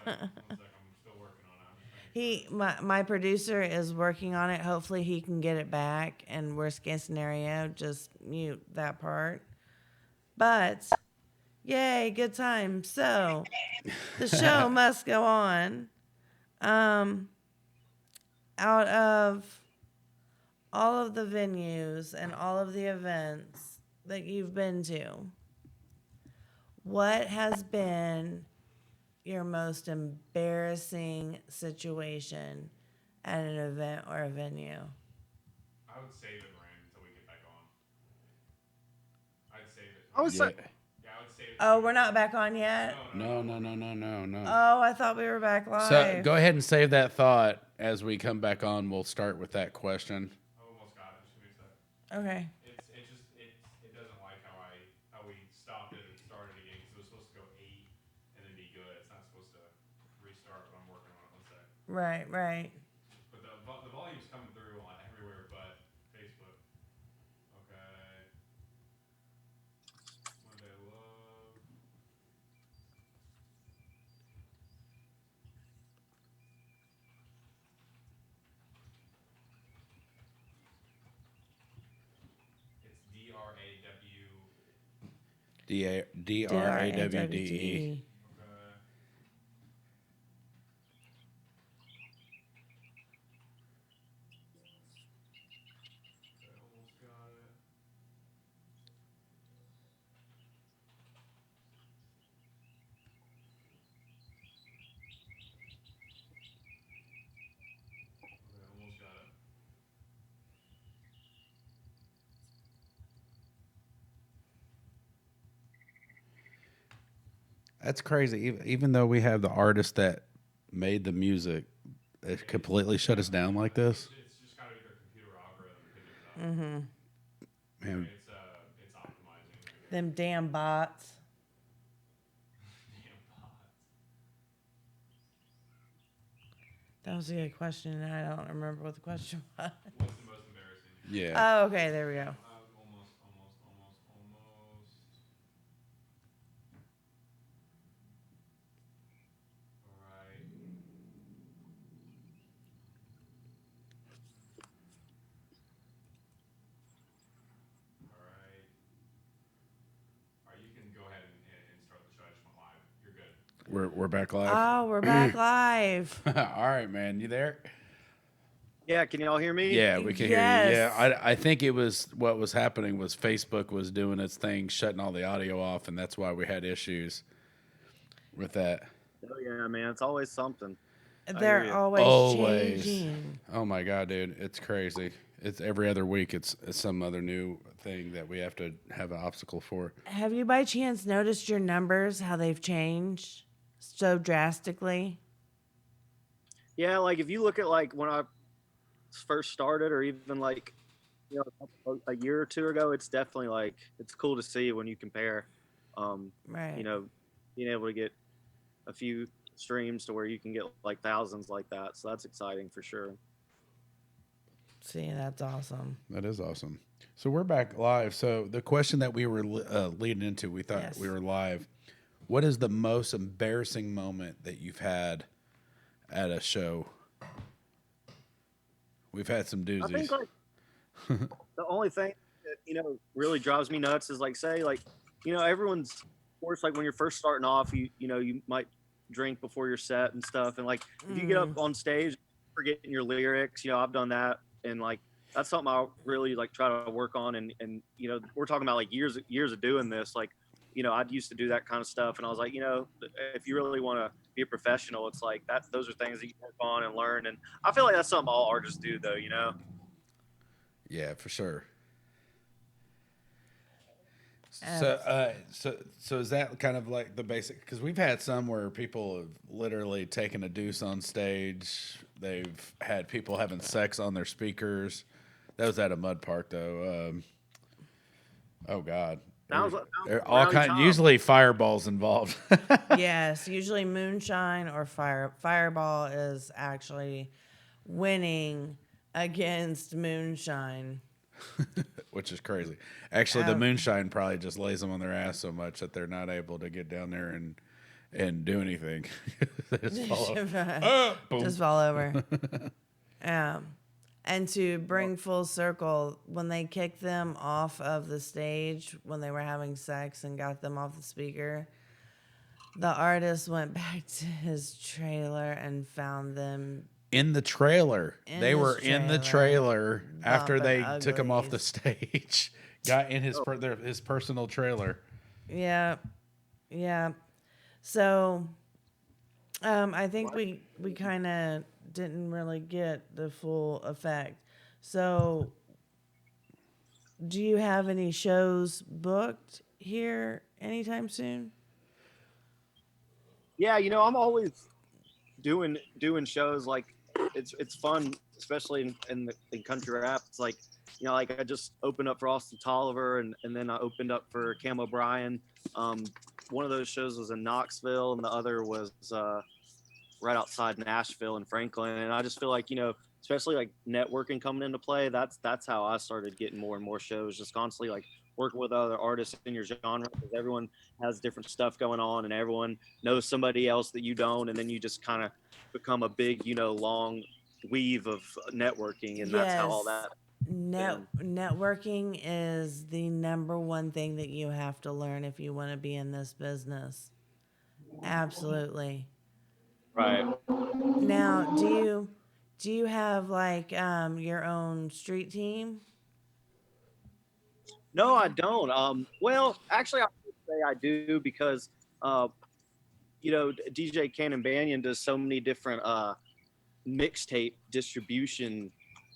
still working on it. my producer is working on it. Hopefully he can get it back. And worst case scenario, just mute that part. But yay, good time. So the show must go on. Out of all of the venues and all of the events that you've been to, what has been your most embarrassing situation at an event or a venue? I would save it, Rand, until we get back on. I'd save it. I was like, Yeah, I would save it. Oh, we're not back on yet? No. Oh, I thought we were back live. So go ahead and save that thought. As we come back on, we'll start with that question. I almost got it. Just give me a sec. Okay. It doesn't like how we stopped it and started again because it was supposed to go 8 and then be good. It's not supposed to restart, but I'm working on it. 1 sec. Right. But the volume's coming through on everywhere but Facebook. Okay. Monday Love. It's DRAWDE. Almost got it. Almost got it. That's crazy. Even though we have the artist that made the music, it completely shut us down like this. It's just got to be their computer algorithm picking it up. Man, It's optimizing. I guess. Them damn bots. Damn bots. That was a good question, and I don't remember what the question was. What's the most embarrassing? yeah. Oh, okay, there we go. Almost. All right. All right, you can go ahead and start the show. I just went live. You're good. We're back live. Oh, we're back live. All right, man. You there? yeah, can y'all hear me? Yeah, we can hear you. Yes. Yeah, I think it was what was happening was Facebook was doing its thing, shutting all the audio off, and that's why we had issues with that. Oh, yeah, man. It's always something. They're hear you. always changing. Oh my god, dude, it's crazy. It's every other week. It's some other new thing that we have to have an obstacle for. Have you by chance noticed your numbers, how they've changed so drastically? Yeah, like if you look at like when I first started, or even like a year or two ago, it's definitely like it's cool to see when you compare. Right. Being able to get a few streams to where you can get like thousands like that, so that's exciting for sure. See, that's awesome. That is awesome. So we're back live. So the question that we were leading into, we thought we were live. What is the most embarrassing moment that you've had at a show? We've had some doozies. I think like the only thing that really drives me nuts is like say like everyone's, of course, like when you're first starting off, you might drink before your set and stuff. And like if you get up on stage forgetting your lyrics, I've done that, and like that's something I really like try to work on. And we're talking about like years of doing this. Like I used to do that kind of stuff, and I was like, if you really want to be a professional, it's like that. Those are things that you work on and learn. And I feel like that's something all artists do, though. Yeah, for sure. So is that kind of like the basic? Because we've had some where people have literally taken a deuce on stage. They've had people having sex on their speakers. That was at a mud park, though. Oh God, all kind. Usually fireballs involved. Yes, usually moonshine or fireball is actually winning against moonshine. Which is crazy. Actually, the moonshine probably just lays them on their ass so much that they're not able to get down there and do anything. They just fall over. Just fall over. And to bring full circle, when they kicked them off of the stage when they were having sex and got them off the speaker, the artist went back to his trailer and found them in the trailer. They were in the trailer after they took him off the stage. Got in his personal trailer. Yeah. So, I think we kind of didn't really get the full effect. So, do you have any shows booked here anytime soon? Yeah, I'm always doing shows. Like it's fun, especially in country rap. It's like like I just opened up for Austin Tolliver, and then I opened up for Cam O'Brien. One of those shows was in Knoxville, and the other was right outside Nashville and Franklin. And I just feel like especially like networking coming into play. That's how I started getting more and more shows, just constantly like working with other artists in your genre, because everyone has different stuff going on and everyone knows somebody else that you don't, and then you just kind of become a big long weave of networking, and that's how all that networking is the number one thing that you have to learn if you want to be in this business. Absolutely. Right. Now, do you have like your own street team? No, I don't. Well, actually, I would say I do, because, DJ Cannon Banyan does so many different mixtape distribution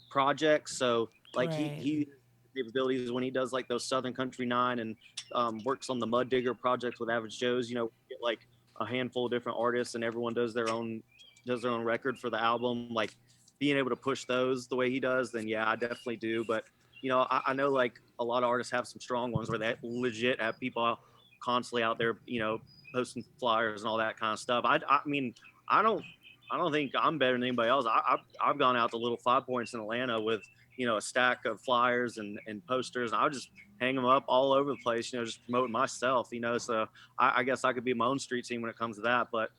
projects. So, like, Right. he capabilities when he does like those Southern Country 9 and works on the Mud Digger projects with Average Joe's. Get like a handful of different artists, and everyone does their own record for the album. Like, being able to push those the way he does, then yeah, I definitely do. But I know like a lot of artists have some strong ones where they legit have people constantly out there, posting flyers and all that kind of stuff. I mean, I don't think I'm better than anybody else. I've gone out to Little 5 Points in Atlanta with a stack of flyers and posters, and I'll just hang them up all over the place, just promoting myself. So I guess I could be my own street scene when it comes to that. But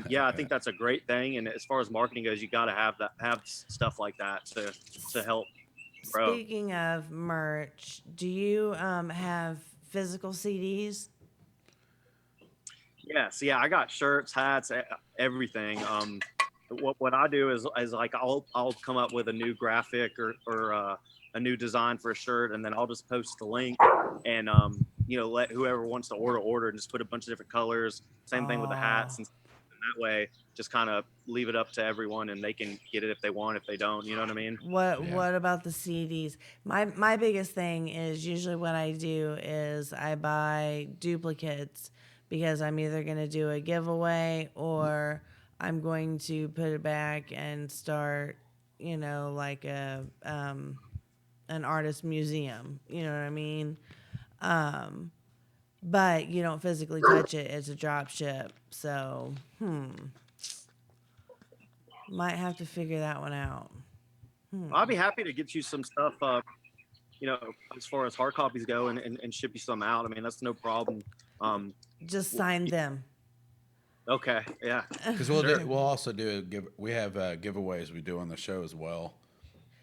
yeah, I think that's a great thing. And as far as marketing goes, you got to have stuff like that to help grow. Speaking of merch, do you have physical CDs? Yes, yeah, I got shirts, hats, everything. What I do is like I'll come up with a new graphic or a new design for a shirt, and then I'll just post the link, and let whoever wants to order, and just put a bunch of different colors. Same thing with the hats, and that way just kind of leave it up to everyone, and they can get it if they want. If they don't, you know what I mean? What about the CDs? My biggest thing is usually what I do is I buy duplicates, because I'm either going to do a giveaway or I'm going to put it back and start, like an artist museum. You know what I mean? But you don't physically touch it. It's a drop ship. So, might have to figure that one out. I'll be happy to get you some stuff, as far as hard copies go, and ship you some out. I mean, that's no problem. Just sign them. Okay, yeah. Because we'll also do we have giveaways we do on the show as well.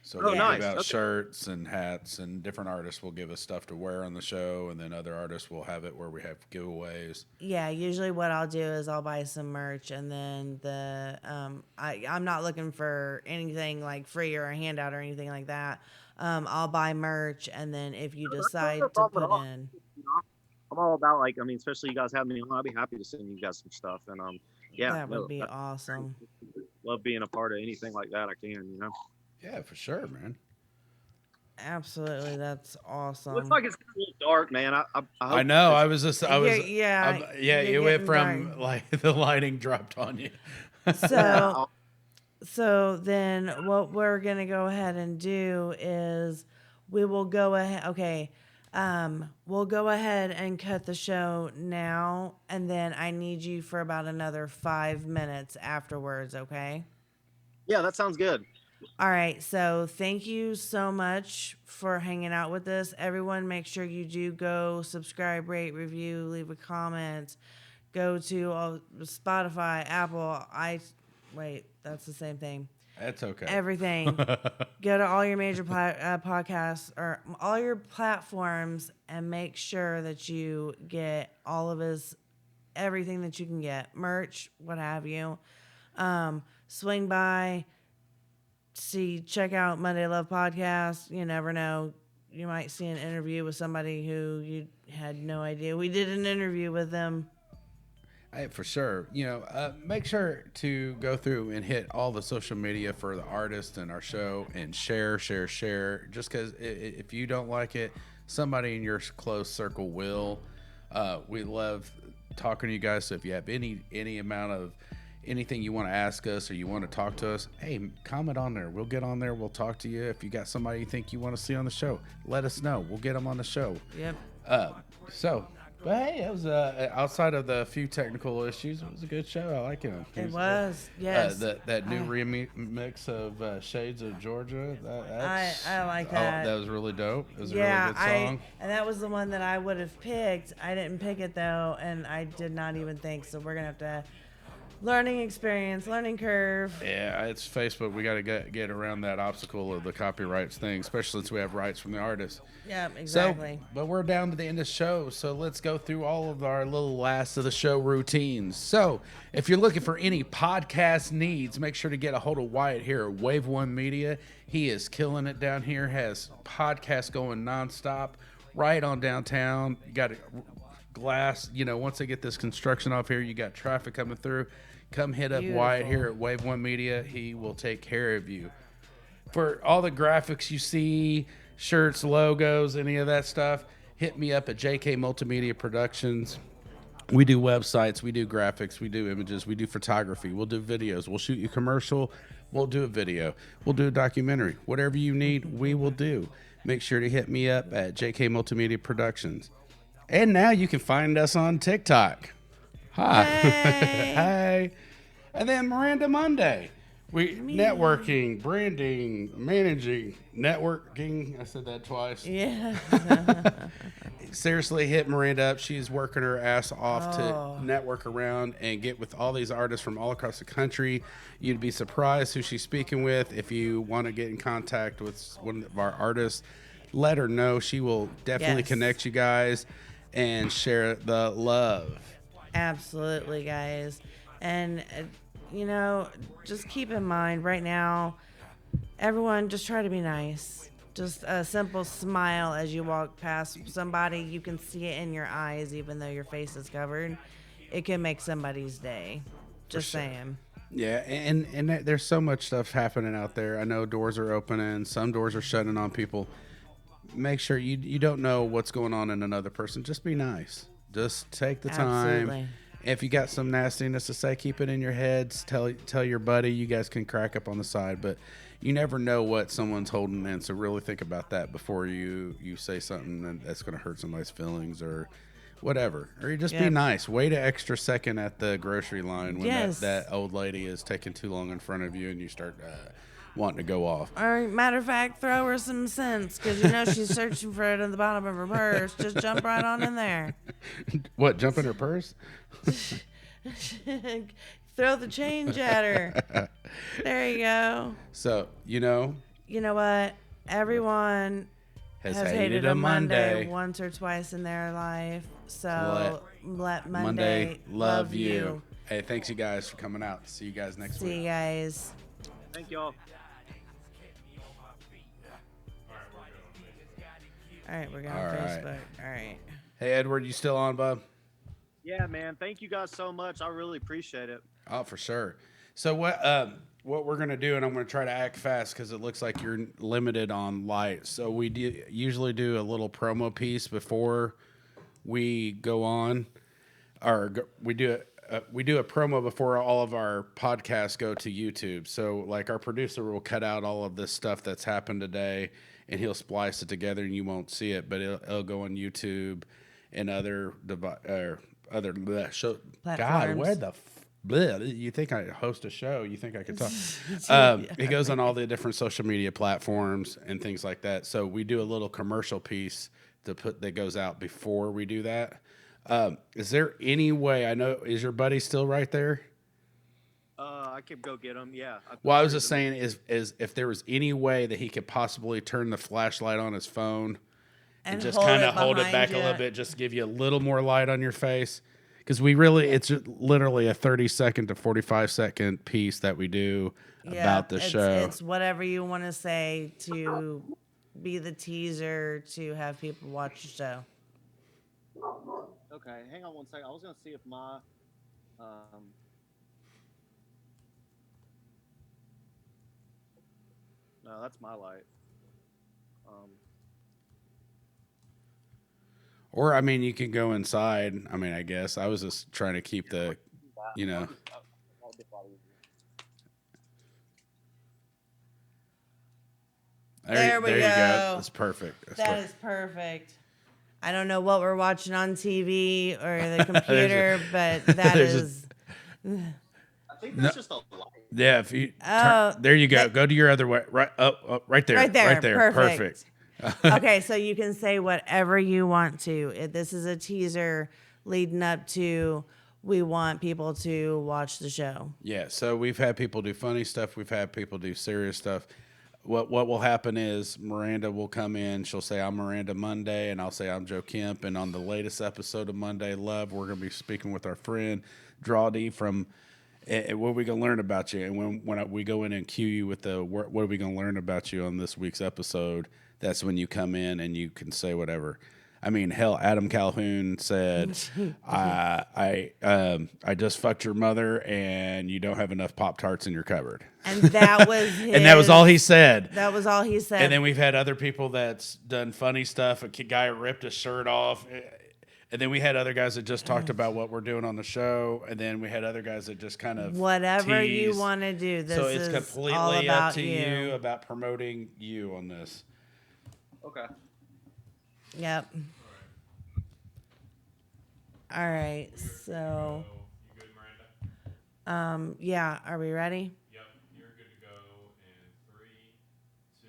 So Oh, we nice. give out Okay. shirts and hats, and different artists will give us stuff to wear on the show, and then other artists will have it where we have giveaways. Yeah, usually what I'll do is I'll buy some merch, and then I'm not looking for anything like free or a handout or anything like that. I'll buy merch, and then if you decide to problem at put all. in, I'm all about, like, I mean, especially you guys having me on. I'd be happy to send you guys some stuff. And yeah, that would no, be I awesome. love being a part of anything like that. I can. Yeah, for sure, man. Absolutely, that's awesome. Looks like it's a little dark, man. I hope I know. I was just. I was. Yeah, Yeah. you're You went getting from dark. like the lighting dropped on you. So, so then what we're going to go ahead and do is we will go ahead. Okay. We'll go ahead and cut the show now. And then I need you for about another 5 minutes afterwards. Okay. Yeah, that sounds good. All right. So thank you so much for hanging out with us. Everyone, make sure you do go subscribe, rate, review, leave a comment. Go to Spotify, Apple, wait, that's the same thing. That's okay. Everything. Go to all your major podcasts or all your platforms and make sure that you get all of everything that you can get. Merch, what have you. Swing by, check out Monday Love Podcast. You never know. You might see an interview with somebody who you had no idea. We did an interview with them. Hey, for sure. Make sure to go through and hit all the social media for the artist and our show and share. Just because if you don't like it, somebody in your close circle will. We love talking to you guys. So if you have any amount of anything you want to ask us or you want to talk to us, hey, comment on there. We'll get on there. We'll talk to you. If you got somebody you think you want to see on the show, let us know. We'll get them on the show. Yep. But hey, it was outside of the few technical issues, it was a good show. I like it. It was, yes. That new remix of Shades of Georgia. I like that. That was really dope. It was a Yeah, really good song. and that was the one that I would have picked. I didn't pick it though, and I did not even think. So we're gonna have to learning curve. Yeah, it's Facebook. We got to get around that obstacle of the copyrights thing, especially since we have rights from the artist. Yeah, exactly. But we're down to the end of the show, so let's go through all of our little last of the show routines. So if you're looking for any podcast needs, make sure to get a hold of Wyatt here at Wave One Media. He is killing it down here, has podcasts going nonstop right on downtown. You got glass, once they get this construction off here, you got traffic coming through. Come hit up Wyatt here at Wave One Media. He will take care of you. For all the graphics you see, shirts, logos, any of that stuff, hit me up at JK Multimedia Productions. We do websites, we do graphics, we do images, we do photography, we'll do videos, we'll shoot you a commercial, we'll do a video, we'll do a documentary. Whatever you need, we will do. Make sure to hit me up at JK Multimedia Productions. And now you can find us on TikTok. Hi. Hey. Hey. And then Miranda Monday. Networking, branding, managing, networking. I said that twice. Yeah. Seriously, hit Miranda up. She's working her ass off to network around and get with all these artists from all across the country. You'd be surprised who she's speaking with. If you want to get in contact with one of our artists, let her know. She will definitely connect you guys and share the love. Absolutely, guys. And, just keep in mind right now, everyone just try to be nice. Just a simple smile as you walk past somebody. You can see it in your eyes, even though your face is covered. It can make somebody's day. Just saying. Yeah, and there's so much stuff happening out there. I know doors are opening. Some doors are shutting on people. Make sure you don't know what's going on in another person. Just be nice. Just take the time. Absolutely. If you got some nastiness to say, keep it in your heads. Tell your buddy. You guys can crack up on the side, but you never know what someone's holding in. So really think about that before you say something that's going to hurt somebody's feelings or whatever. Or you just be nice. Wait an extra second at the grocery line when that old lady is taking too long in front of you and you start wanting to go off. Or matter of fact, throw her some sense because she's searching for it at the bottom of her purse. Just jump right on in there. What? Jump in her purse? Throw the change at her. There you go. So you know what? Everyone Has has hated a Monday once or twice in their life. So let Monday love you. Hey, thanks you guys for coming out. See you guys next See week. you guys. Thank y'all. All right, we're going All on right. Facebook. All right. Hey, Edward, you still on, bub? Yeah, man. Thank you guys so much. I really appreciate it. Oh, for sure. So what we're gonna do, and I'm gonna try to act fast because it looks like you're limited on light. So we usually do a little promo piece before we go on, we do a promo before all of our podcasts go to YouTube. So like our producer will cut out all of this stuff that's happened today, and he'll splice it together, and you won't see it, but it'll go on YouTube and other show. God, Platforms. where the you think I host a show? You think I could talk? It goes on all the different social media platforms and things like that. So we do a little commercial piece that goes out before we do that. Is there any way? I know, is your buddy still right there? I could go get him. Yeah. Well, I was just saying, is if there was any way that he could possibly turn the flashlight on his phone and just kind of hold it back a little bit, just give you a little more light on your face. Because it's literally a 30-second to 45-second piece that we do about the show. It's whatever you want to say to be the teaser to have people watch the show. Okay, hang on one second. I was gonna see if my no, that's my light. Or, I mean, you can go inside. I mean, I guess. I was just trying to keep the. I'll There we you go. That's perfect. That is perfect. I don't know what we're watching on TV or the computer, but that is. I think that's just a light. Yeah, if you there you go. Go to your other way. Right right there. Right there. Right there. Perfect. Okay, so you can say whatever you want to. This is a teaser leading up to we want people to watch the show. Yeah, so we've had people do funny stuff. We've had people do serious stuff. What will happen is Miranda will come in. She'll say, I'm Miranda Monday, and I'll say, I'm Joe Kemp. And on the latest episode of Monday Love, we're going to be speaking with our friend Drawde from what are we going to learn about you? And when we go in and cue you with what are we going to learn about you on this week's episode, that's when you come in and you can say whatever. I mean, hell, Adam Calhoun said, I just fucked your mother and you don't have enough Pop-Tarts in your cupboard. And that was his, and that was all he said. That was all he said. And then we've had other people that's done funny stuff. A guy ripped his shirt off. And then we had other guys that just talked about what we're doing on the show. And then we had other guys that just kind of whatever teased. You want to do. This so it's is completely all about up to you about promoting you on this. Okay. Yep. All right. So, You good, Miranda? yeah. Are we ready? Yep, you're good to go in 3, 2.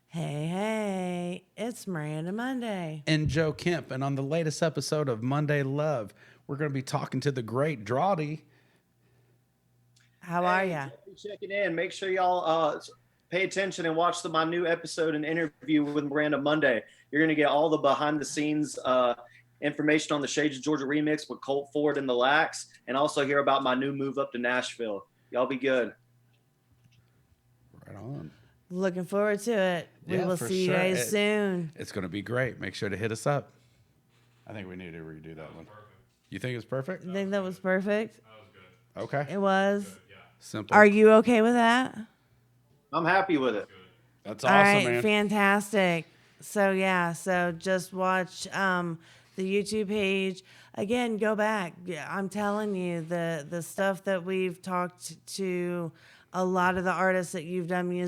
Hey, it's Miranda Monday. And Joe Kemp. And on the latest episode of Monday Love, we're going to be talking to the great Drawde. How are ya? Checking in. Make sure y'all pay attention and watch my new episode and interview with Miranda Monday. You're going to get all the behind the scenes information on the Shades of Georgia remix with Colt Ford and the Lax, and also hear about my new move up to Nashville. Y'all be good. Right on. Looking forward to it. We Yeah, will for see you sure. guys soon. It's going to be great. Make sure to hit us up. I think we need to redo that one. You think it's perfect? You think that was perfect? Okay. It was. Simple. Are you okay with that? I'm happy with it. That's All awesome, right, man. fantastic. So yeah, so just watch the YouTube page. Again, go back. I'm telling you, the stuff that we've talked to a lot of the artists that you've done music